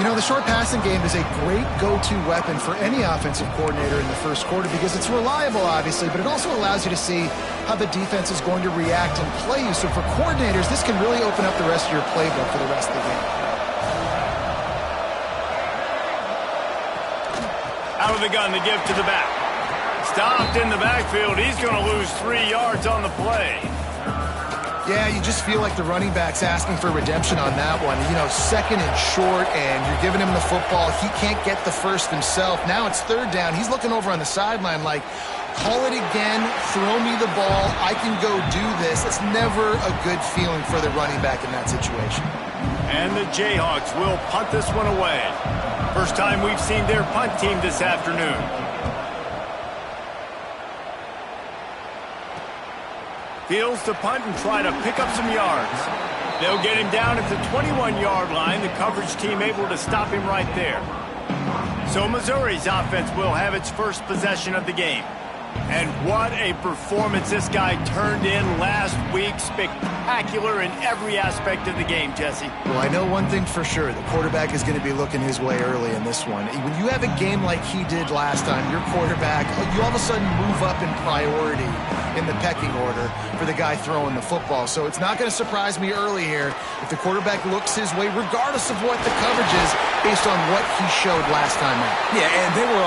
You know, the short passing game is a great go-to weapon for any offensive coordinator in the first quarter because it's reliable, obviously, but it also allows you to see how the defense is going to react and play you. So for coordinators, this can really open up the rest of your playbook for the rest of the game. Out of the gun, the give to the back. Stopped in the backfield. He's going to lose 3 yards on the play. Yeah, you just feel like the running back's asking for redemption on that one. You know, second and short, and you're giving him the football. He can't get the first himself. Now it's third down. He's looking over on the sideline like, call it again, throw me the ball, I can go do this. It's never a good feeling for the running back in that situation. And the Jayhawks will punt this one away. First time we've seen their punt team this afternoon. Fields to punt and try to pick up some yards. They'll get him down at the 21-yard line. The coverage team able to stop him right there. So Missouri's offense will have its first possession of the game. And what a performance this guy turned in last week. Spectacular in every aspect of the game, Jesse. Well, I know one thing for sure. The quarterback is going to be looking his way early in this one. When you have a game like he did last time, your quarterback, you all of a sudden move up in priority in the pecking order for the guy throwing the football. So it's not going to surprise me early here if the quarterback looks his way, regardless of what the coverage is, based on what he showed last time out. Yeah, and they were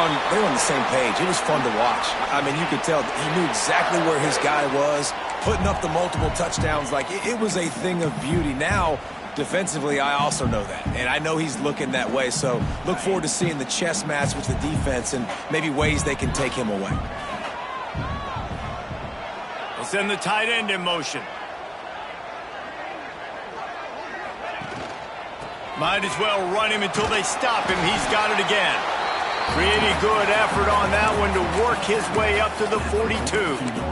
on the same page. It was fun to watch. I mean, you could tell he knew exactly where his guy was, putting up the multiple touchdowns. Like, it was a thing of beauty. Now, defensively, I also know that, and I know he's looking that way. So look forward to seeing the chess match with the defense and maybe ways they can take him away. They'll send the tight end in motion. Might as well run him until they stop him. He's got it again. Pretty good effort on that one to work his way up to the 42.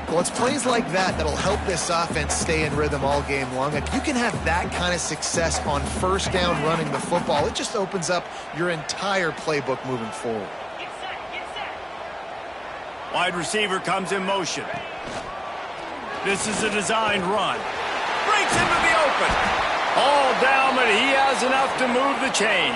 Well, it's plays like that that'll help this offense stay in rhythm all game long. If you can have that kind of success on first down running the football, it just opens up your entire playbook moving forward. Wide receiver comes in motion. This is a designed run. Breaks into the open. All down, but he has enough to move the chains.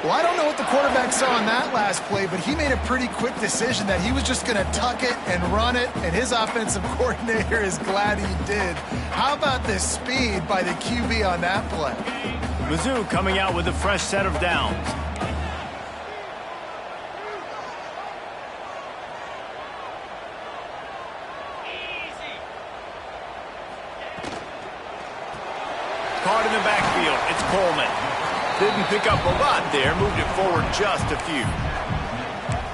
Well, I don't know what the quarterback saw in that last play, but he made a pretty quick decision that he was just going to tuck it and run it, and his offensive coordinator is glad he did. How about the speed by the QB on that play? Mizzou coming out with a fresh set of downs. Caught in the backfield. It's Coleman. Didn't pick up a lot there. Moved it forward just a few.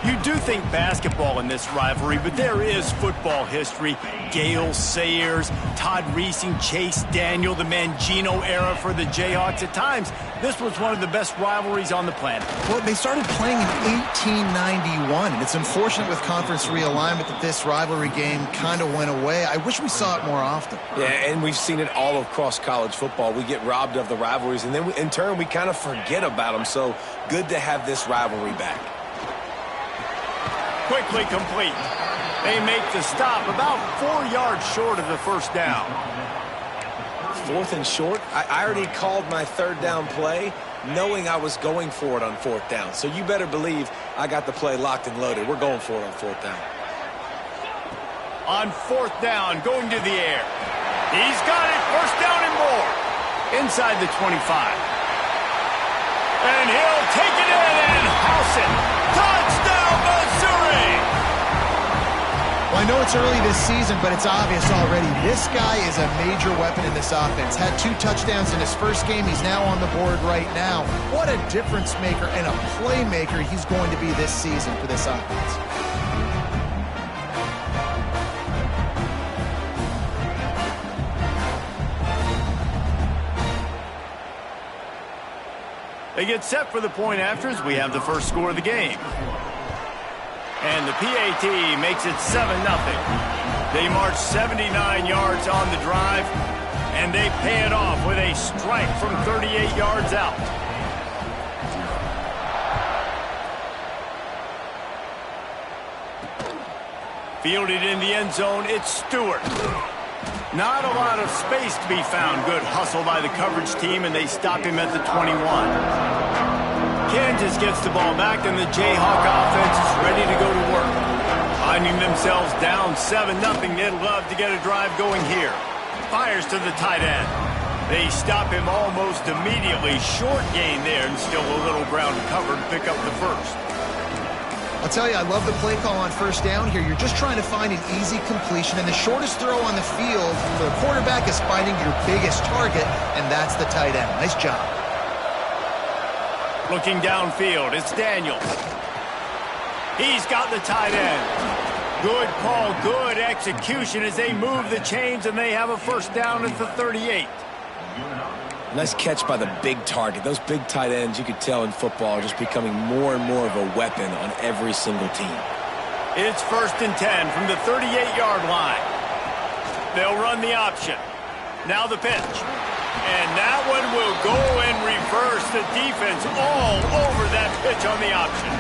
You do think basketball in this rivalry, but there is football history. Gale Sayers, Todd Reesing, Chase Daniel, the Mangino era for the Jayhawks. At times, this was one of the best rivalries on the planet. Well, they started playing in 1891, and it's unfortunate with conference realignment that this rivalry game kind of went away. I wish we saw it more often. Yeah, and we've seen it all across college football. We get robbed of the rivalries, and then in turn, we kind of forget about them. So good to have this rivalry back. Quickly complete. They make the stop about 4 yards short of the first down. 4th and short? I already called my 3rd down play knowing I was going for it on 4th down. So you better believe I got the play locked and loaded. We're going for it on 4th down. On 4th down, going to the air. He's got it. First down and more. Inside the 25. And he'll take it in and house it. Touchdown, Missouri! Well, I know it's early this season, but it's obvious already. This guy is a major weapon in this offense. Had 2 touchdowns in his first game. He's now on the board right now. What a difference maker and a playmaker he's going to be this season for this offense. They get set for the point afters. We have the first score of the game. And the PAT makes it 7-0. They march 79 yards on the drive, and they pay it off with a strike from 38 yards out. Fielded in the end zone, it's Stewart. Not a lot of space to be found. Good hustle by the coverage team, and they stop him at the 21. Kansas gets the ball back, and the Jayhawk offense is ready to go to work. Finding themselves down 7-0, they'd love to get a drive going here. Fires to the tight end. They stop him almost immediately. Short gain there, and still a little ground to cover to pick up the first. I'll tell you, I love the play call on first down here. You're just trying to find an easy completion, and the shortest throw on the field for the quarterback is finding your biggest target, and that's the tight end. Nice job. Looking downfield, it's Daniels. He's got the tight end. Good call, good execution as they move the chains, and they have a first down at the 38. Nice catch by the big target. Those big tight ends, you could tell in football, are just becoming more and more of a weapon on every single team. It's 1st and 10 from the 38-yard line. They'll run the option. Now the pitch. And that one will go in reverse. The defense all over that pitch on the option.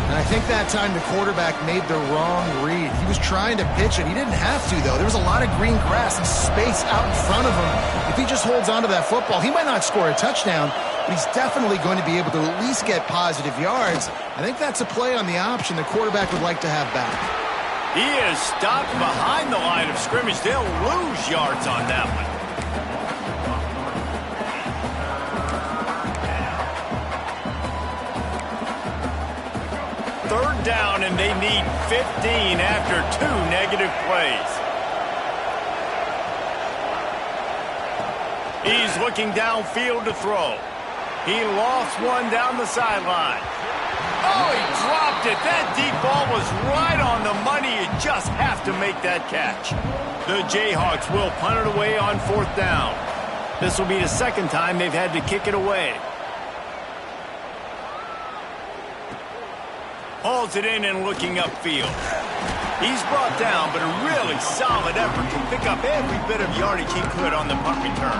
And I think that time the quarterback made the wrong read. He was trying to pitch it. He didn't have to, though. There was a lot of green grass and space out in front of him. If he just holds on to that football, he might not score a touchdown, but he's definitely going to be able to at least get positive yards. I think that's a play on the option the quarterback would like to have back. He is stopped behind the line of scrimmage. They'll lose yards on that one. Third down, and they need 15 after 2 negative plays. He's looking downfield to throw. He lost one down the sideline. Oh, he dropped it. That deep ball was right on the money. You just have to make that catch. The Jayhawks will punt it away on 4th down. This will be the second time they've had to kick it away. Hauls it in and looking upfield. He's brought down, but a really solid effort to pick up every bit of yardage he could on the punt return.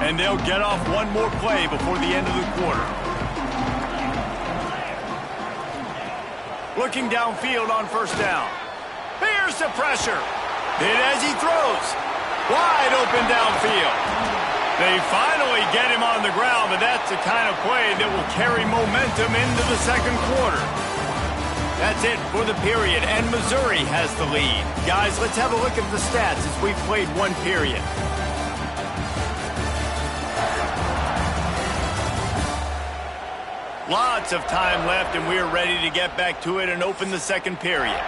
And they'll get off one more play before the end of the quarter. Looking downfield on first down. Here's the pressure. Hit as he throws. Wide open downfield. They finally get him on the ground, but that's the kind of play that will carry momentum into the second quarter. That's it for the period, and Missouri has the lead. Guys, let's have a look at the stats as we've played one period. Lots of time left, and we're ready to get back to it and open the second period.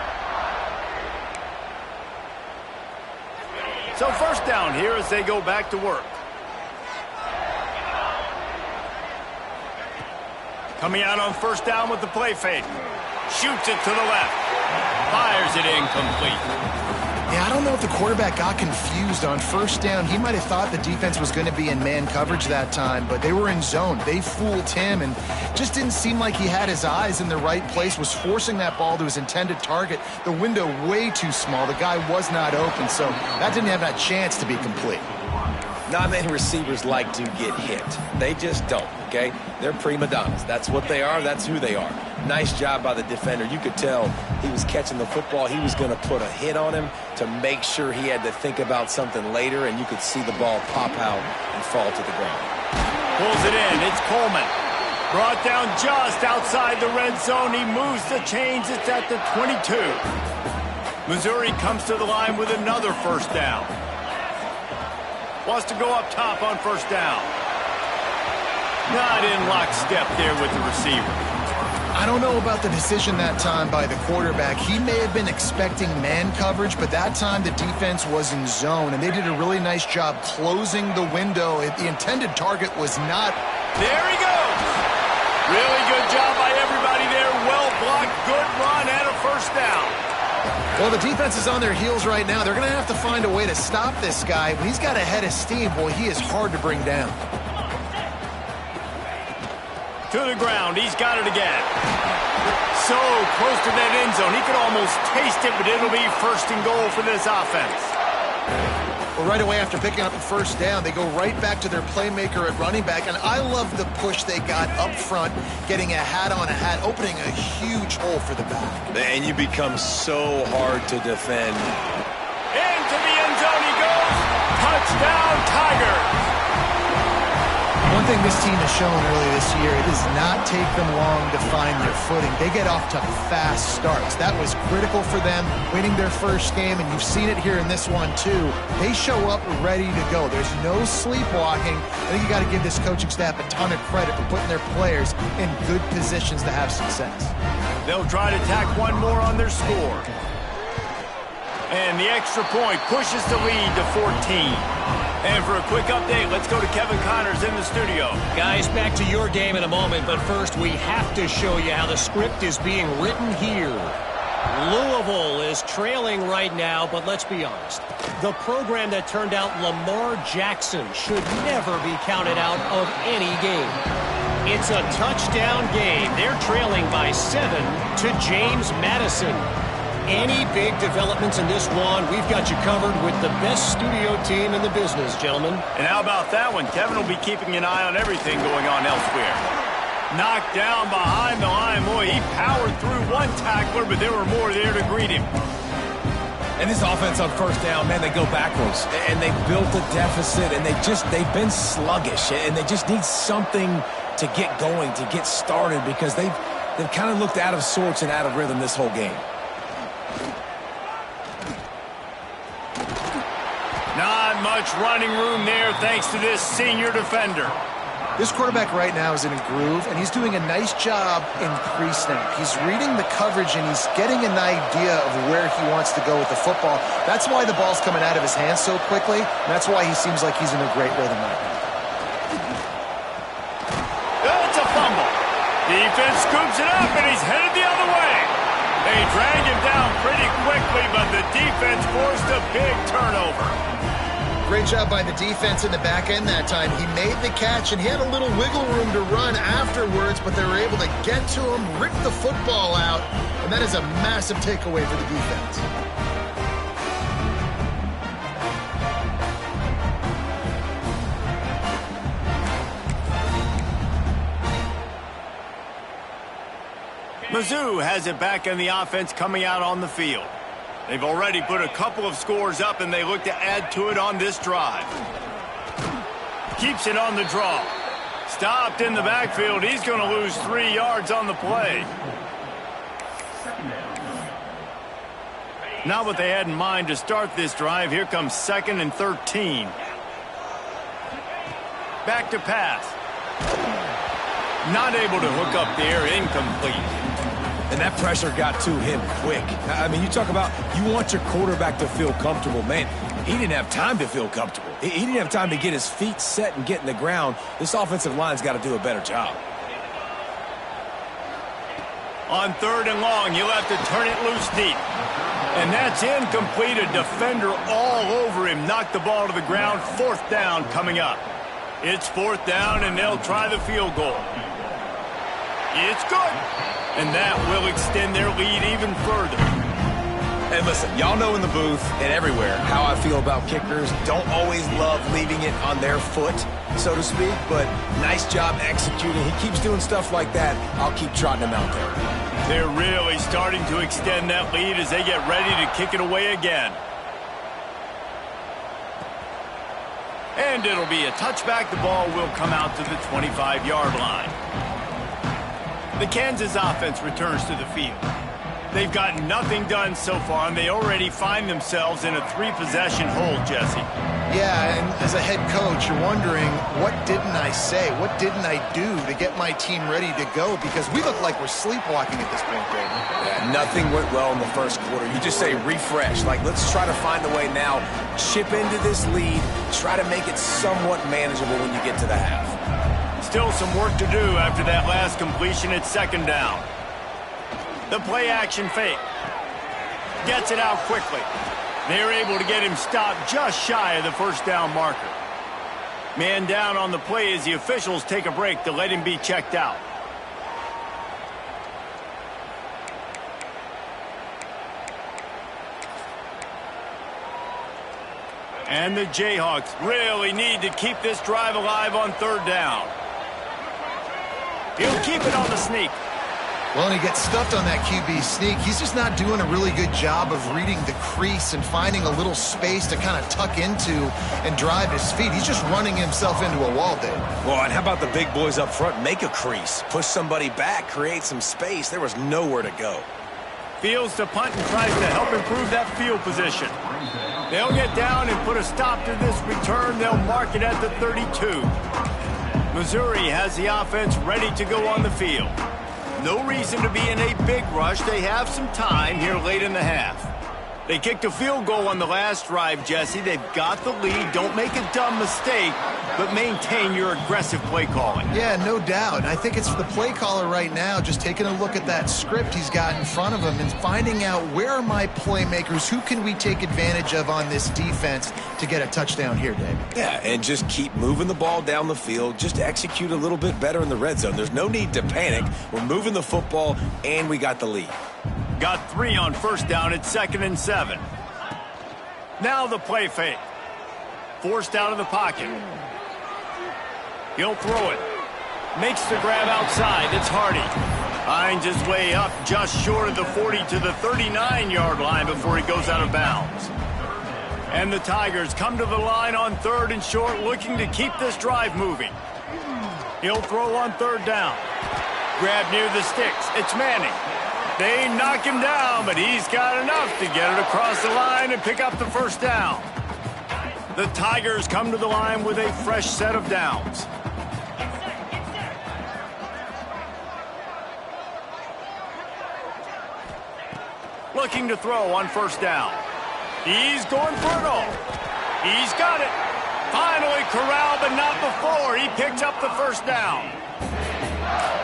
So first down here as they go back to work. Coming out on first down with the play fake. Shoots it to the left. Fires it incomplete. Yeah, I don't know if the quarterback got confused on first down. He might have thought the defense was going to be in man coverage that time, but they were in zone. They fooled him and just didn't seem like he had his eyes in the right place, was forcing that ball to his intended target. The window way too small. The guy was not open, so that didn't have that chance to be complete. Not many receivers like to get hit. They just don't, okay? They're prima donnas. That's what they are. That's who they are. Nice job by the defender. You could tell he was catching the football. He was going to put a hit on him to make sure he had to think about something later, and you could see the ball pop out and fall to the ground. Pulls it in. It's Coleman. Brought down just outside the red zone. He moves the chains. It's at the 22. Missouri comes to the line with another first down. Wants to go up top on first down. Not in lockstep there with the receiver. I don't know about the decision that time by the quarterback. He may have been expecting man coverage, but that time the defense was in zone, and they did a really nice job closing the window. The intended target was not. There he goes. Really good job by everybody there. Well blocked, good run, and a first down. Well, the defense is on their heels right now. They're going to have to find a way to stop this guy. When he's got a head of steam, boy, he is hard to bring down. To the ground. He's got it again. So close to that end zone. He could almost taste it, but it'll be first and goal for this offense. Well, right away after picking up a first down, they go right back to their playmaker at running back. And I love the push they got up front, getting a hat on a hat, opening a huge hole for the back. And you become so hard to defend. Into the end zone he goes. Touchdown, Tigers. One thing this team has shown early this year, it does not take them long to find their footing. They get off to fast starts. That was critical for them, winning their first game, and you've seen it here in this one too. They show up ready to go. There's no sleepwalking. I think you got to give this coaching staff a ton of credit for putting their players in good positions to have success. They'll try to tack one more on their score. And the extra point pushes the lead to 14. And for a quick update, let's go to Kevin Connors in the studio. Guys, back to your game in a moment, but first we have to show you how the script is being written here. Louisville is trailing right now, but let's be honest. The program that turned out Lamar Jackson should never be counted out of any game. It's a touchdown game. They're trailing by 7 to James Madison. Any big developments in this one, we've got you covered with the best studio team in the business, gentlemen. And how about that one? Kevin will be keeping an eye on everything going on elsewhere. Knocked down behind the line. Boy, he powered through one tackler, but there were more there to greet him. And this offense on first down, man, they go backwards. And they built a deficit, and they've been sluggish. And they just need something to get going, to get started, because they've kind of looked out of sorts and out of rhythm this whole game. Not much running room there thanks to this senior defender. This quarterback right now is in a groove, and he's doing a nice job in pre-snap. He's reading the coverage, and he's getting an idea of where he wants to go with the football. That's why the ball's coming out of his hands so quickly, and that's why he seems like he's in a great rhythm right now. It's a fumble. Defense scoops it up, and he's headed the other way. They drag him down pretty quickly, but the defense forced a big turnover. Great job by the defense in the back end that time. He made the catch, and he had a little wiggle room to run afterwards, but they were able to get to him, rip the football out, and that is a massive takeaway for the defense. Mizzou has it back in the offense coming out on the field. They've already put a couple of scores up, and they look to add to it on this drive. Keeps it on the draw. Stopped in the backfield. He's going to lose 3 yards on the play. Not what they had in mind to start this drive. Here comes 2nd and 13. Back to pass. Not able to hook up there. Incomplete. And that pressure got to him quick. I mean, you talk about you want your quarterback to feel comfortable. Man, he didn't have time to feel comfortable. He didn't have time to get his feet set and get in the ground. This offensive line's got to do a better job. On 3rd and long, you'll have to turn it loose deep. And that's incomplete. A defender all over him. Knocked the ball to the ground. 4th down coming up. It's 4th down, and they'll try the field goal. It's good. And that will extend their lead even further. And listen, y'all know in the booth and everywhere how I feel about kickers. Don't always love leaving it on their foot, so to speak, but nice job executing. He keeps doing stuff like that. I'll keep trotting him out there. They're really starting to extend that lead as they get ready to kick it away again. And it'll be a touchback. The ball will come out to the 25-yard line. The Kansas offense returns to the field. They've gotten nothing done so far, and they already find themselves in a 3-possession hole, Jesse. Yeah, and as a head coach, you're wondering, what didn't I say? What didn't I do to get my team ready to go? Because we look like we're sleepwalking at this point, David. Yeah, nothing went well in the first quarter. You just say refresh. Like, let's try to find a way now. Chip into this lead. Try to make it somewhat manageable when you get to the half. Still some work to do after that last completion at 2nd down. The play-action fake. Gets it out quickly. They're able to get him stopped just shy of the 1st down marker. Man down on the play as the officials take a break to let him be checked out. And the Jayhawks really need to keep this drive alive on 3rd down. He'll keep it on the sneak. Well, and he gets stuffed on that QB sneak. He's just not doing a really good job of reading the crease and finding a little space to kind of tuck into and drive his feet. He's just running himself into a wall, Dave. Well, and how about the big boys up front? Make a crease. Push somebody back. Create some space. There was nowhere to go. Fields to punt and tries to help improve that field position. They'll get down and put a stop to this return. They'll mark it at the 32. Missouri has the offense ready to go on the field. No reason to be in a big rush. They have some time here late in the half. They kicked a field goal on the last drive, Jesse. They've got the lead. Don't make a dumb mistake, but maintain your aggressive play calling. Yeah, no doubt. I think it's the play caller right now just taking a look at that script he's got in front of him and finding out where are my playmakers, who can we take advantage of on this defense to get a touchdown here, Dave. Yeah, and just keep moving the ball down the field. Just execute a little bit better in the red zone. There's no need to panic. We're moving the football, and we got the lead. Got 3 on 1st down at 2nd and 7. Now the play fake. Forced out of the pocket. He'll throw it. Makes the grab outside. It's Hardy. Finds his way up just short of the 40 to the 39-yard line before he goes out of bounds. And the Tigers come to the line on 3rd and short, looking to keep this drive moving. He'll throw on 3rd down. Grab near the sticks. It's Manning. They knock him down, but he's got enough to get it across the line and pick up the 1st down. The Tigers come to the line with a fresh set of downs. Looking to throw on 1st down. He's going for it all. He's got it. Finally corralled, but not before. He picks up the 1st down.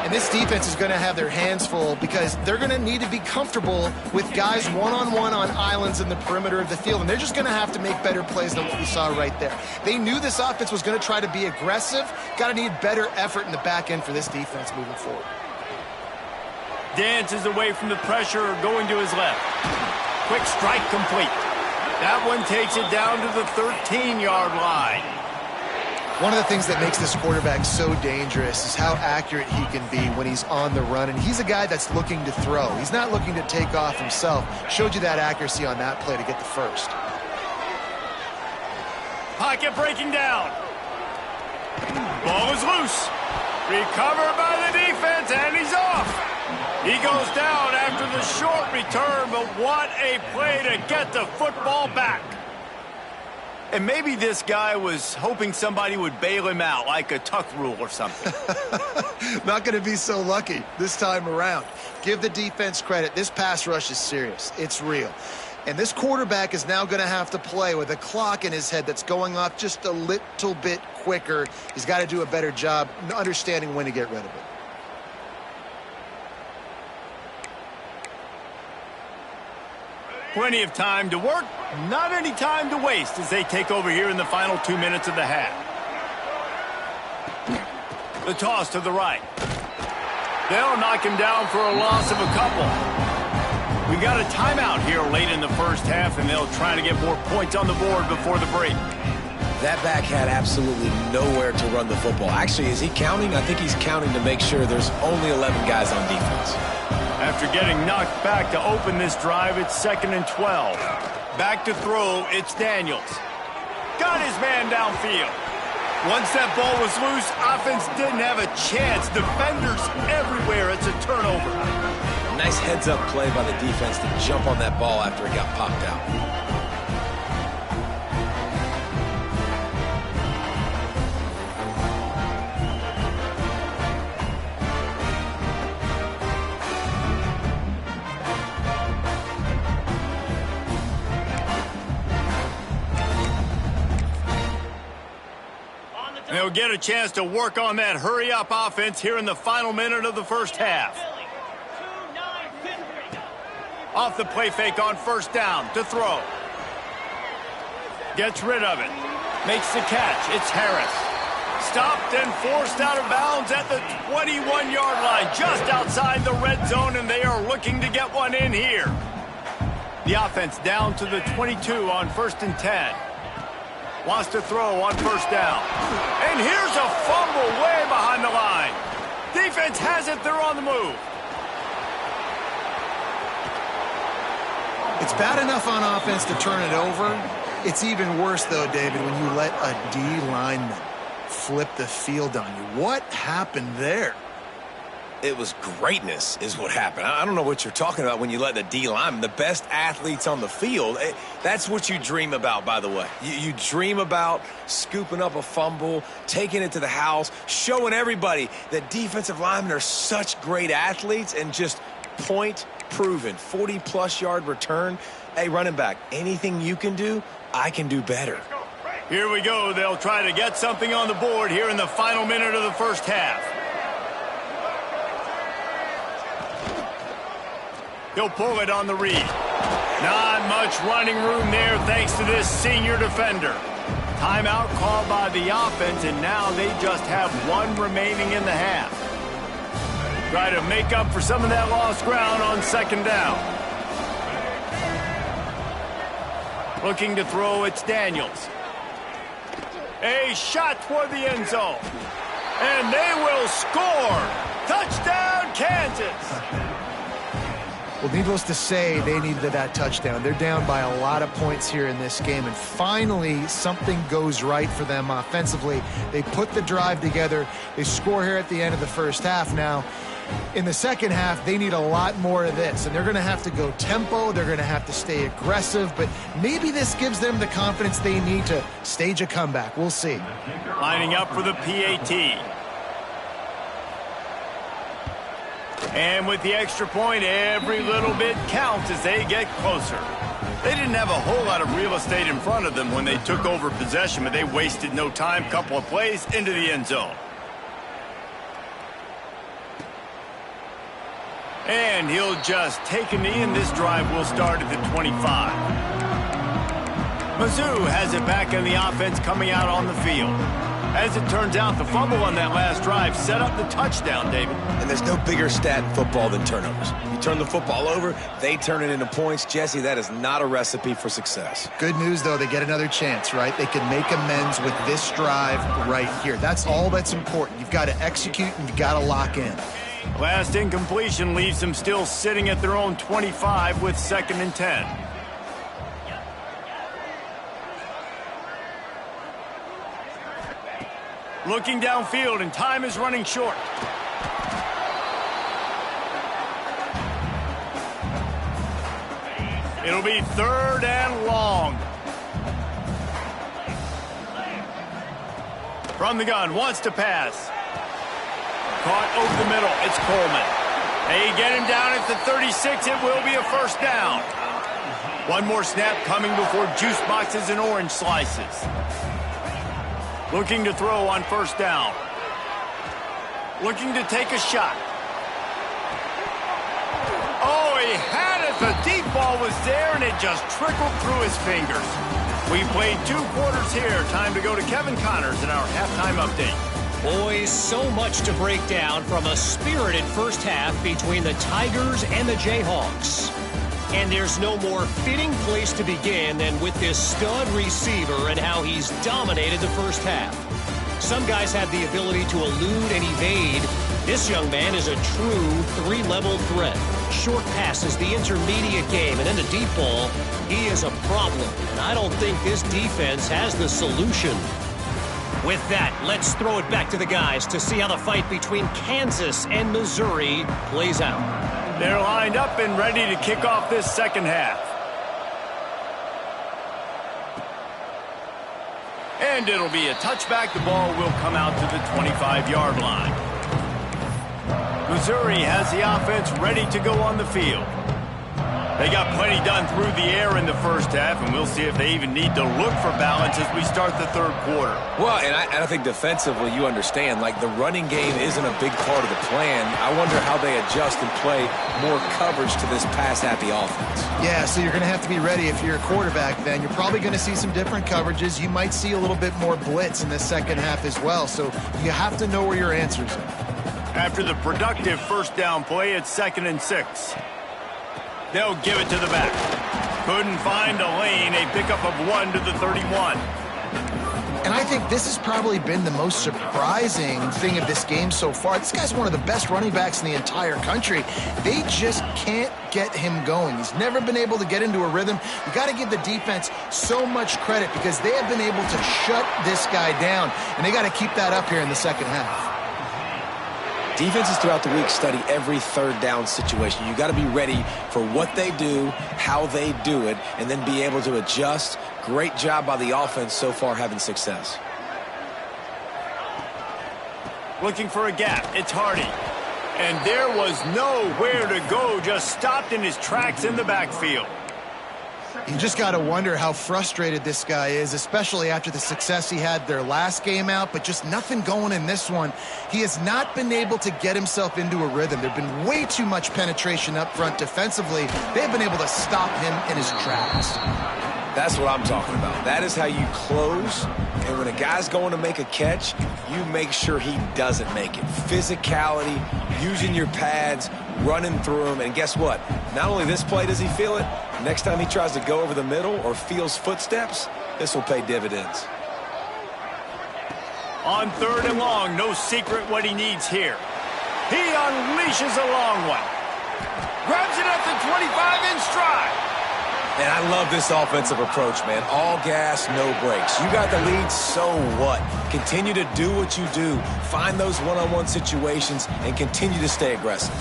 And this defense is going to have their hands full because they're going to need to be comfortable with guys one-on-one on islands in the perimeter of the field. And they're just going to have to make better plays than what we saw right there. They knew this offense was going to try to be aggressive. Got to need better effort in the back end for this defense moving forward. Dances away from the pressure, going to his left. Quick strike complete. That one takes it down to the 13-yard line. One of the things that makes this quarterback so dangerous is how accurate he can be when he's on the run. And he's a guy that's looking to throw. He's not looking to take off himself. Showed you that accuracy on that play to get the first. Pocket breaking down. Ball is loose. Recovered by the defense, and he's off. He goes down after the short return, but what a play to get the football back. And maybe this guy was hoping somebody would bail him out, like a tuck rule or something. Not going to be so lucky this time around. Give the defense credit. This pass rush is serious. It's real. And this quarterback is now going to have to play with a clock in his head that's going off just a little bit quicker. He's got to do a better job understanding when to get rid of it. Plenty of time to work, not any time to waste as they take over here in the final 2 minutes of the half. The toss to the right. They'll knock him down for a loss of a couple. We've got a timeout here late in the first half, and they'll try to get more points on the board before the break. That back had absolutely nowhere to run the football. Actually, is he counting? I think he's counting to make sure there's only 11 guys on defense. After getting knocked back to open this drive, it's 2nd and 12. Back to throw, it's Daniels. Got his man downfield. Once that ball was loose, offense didn't have a chance. Defenders everywhere. It's a turnover. Nice heads-up play by the defense to jump on that ball after it got popped out. They'll get a chance to work on that hurry-up offense here in the final minute of the first half. Off the play fake on first down to throw. Gets rid of it. Makes the catch. It's Harris. Stopped and forced out of bounds at the 21-yard line, just outside the red zone, and they are looking to get one in here. The offense down to the 22 on 1st and 10. Wants to throw on first down. And here's a fumble way behind the line. Defense has it. They're on the move. It's bad enough on offense to turn it over. It's even worse, though, David, when you let a D lineman flip the field on you. What happened there? It was greatness is what happened. I don't know what you're talking about when you let the D lineman, the best athletes on the field. That's what you dream about, by the way. You dream about scooping up a fumble, taking it to the house, showing everybody that defensive linemen are such great athletes, and just point proven. 40-plus yard return. Hey, running back, anything you can do, I can do better. Here we go. They'll try to get something on the board here in the final minute of the first half. He'll pull it on the read. Not much running room there thanks to this senior defender. Timeout called by the offense, and now they just have one remaining in the half. Try to make up for some of that lost ground on second down. Looking to throw, it's Daniels. A shot toward the end zone. And they will score. Touchdown, Kansas. Well, needless to say, they needed that touchdown. They're down by a lot of points here in this game, and finally something goes right for them offensively. They put the drive together. They score here at the end of the first half. Now, in the second half, they need a lot more of this, and they're going to have to go tempo. They're going to have to stay aggressive, but maybe this gives them the confidence they need to stage a comeback. We'll see. Lining up for the PAT. And with the extra point, every little bit counts as they get closer. They didn't have a whole lot of real estate in front of them when they took over possession, but they wasted no time. Couple of plays into the end zone. And he'll just take a knee, and this drive will start at the 25. Mizzou has it back in the offense coming out on the field. As it turns out, the fumble on that last drive set up the touchdown, David. And there's no bigger stat in football than turnovers. You turn the football over, they turn it into points. Jesse, that is not a recipe for success. Good news, though, they get another chance, right? They can make amends with this drive right here. That's all that's important. You've got to execute and you've got to lock in. Last incompletion leaves them still sitting at their own 25 with 2nd and 10. Looking downfield, and time is running short. It'll be 3rd and long. From the gun, wants to pass. Caught over the middle. It's Coleman. They get him down at the 36. It will be a 1st down. One more snap coming before juice boxes and orange slices. Looking to throw on 1st down. Looking to take a shot. Oh, he had it. The deep ball was there, and it just trickled through his fingers. We've played 2 quarters here. Time to go to Kevin Connors in our halftime update. Boys, so much to break down from a spirited first half between the Tigers and the Jayhawks. And there's no more fitting place to begin than with this stud receiver and how he's dominated the first half. Some guys have the ability to elude and evade. This young man is a true 3-level threat. Short passes, the intermediate game, and then the deep ball. He is a problem, and I don't think this defense has the solution. With that, let's throw it back to the guys to see how the fight between Kansas and Missouri plays out. They're lined up and ready to kick off this 2nd half. And it'll be a touchback. The ball will come out to the 25-yard line. Missouri has the offense ready to go on the field. They got plenty done through the air in the first half, and we'll see if they even need to look for balance as we start the 3rd quarter. Well, and I think defensively you understand, like the running game isn't a big part of the plan. I wonder how they adjust and play more coverage to this pass-happy offense. Yeah, so you're going to have to be ready if you're a quarterback then. You're probably going to see some different coverages. You might see a little bit more blitz in the 2nd half as well, so you have to know where your answers are. After the productive 1st down play, it's 2nd and 6. They'll give it to the back. Couldn't find a lane. A pickup of 1 to the 31. And I think this has probably been the most surprising thing of this game so far. This guy's one of the best running backs in the entire country. They just can't get him going. He's never been able to get into a rhythm. You got to give the defense so much credit because they have been able to shut this guy down, and they got to keep that up here in the 2nd half. Defenses throughout the week study every 3rd down situation. You got to be ready for what they do, how they do it, and then be able to adjust. Great job by the offense so far having success. Looking for a gap. It's Hardy. And there was nowhere to go. Just stopped in his tracks in the backfield. You just got to wonder how frustrated this guy is, especially after the success he had their last game out, but just nothing going in this one. He has not been able to get himself into a rhythm. There's been way too much penetration up front defensively. They've been able to stop him in his tracks. That's what I'm talking about. That is how you close. And when a guy's going to make a catch, you make sure he doesn't make it. Physicality, using your pads, running through them. And guess what? Not only this play does he feel it, next time he tries to go over the middle or feels footsteps, this will pay dividends. On 3rd and long, no secret what he needs here. He unleashes a long one. Grabs it at the 25 in stride. And I love this offensive approach, man. All gas, no brakes. You got the lead, so what? Continue to do what you do. Find those one-on-one situations and continue to stay aggressive.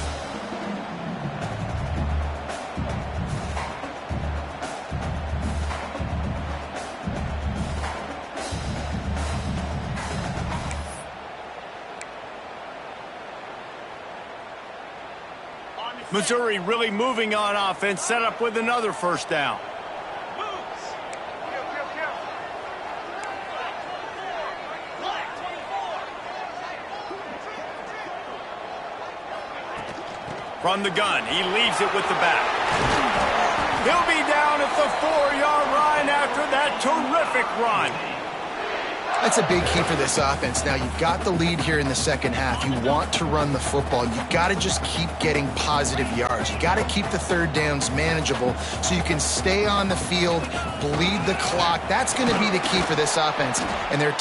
Missouri really moving on offense, set up with another 1st down. From the gun, he leaves it with the back. He'll be down at the 4-yard line after that terrific run. That's a big key for this offense. Now, you've got the lead here in the second half. You want to run the football. You've got to just keep getting positive yards. You got to keep the third downs manageable so you can stay on the field, bleed the clock. That's going to be the key for this offense. And their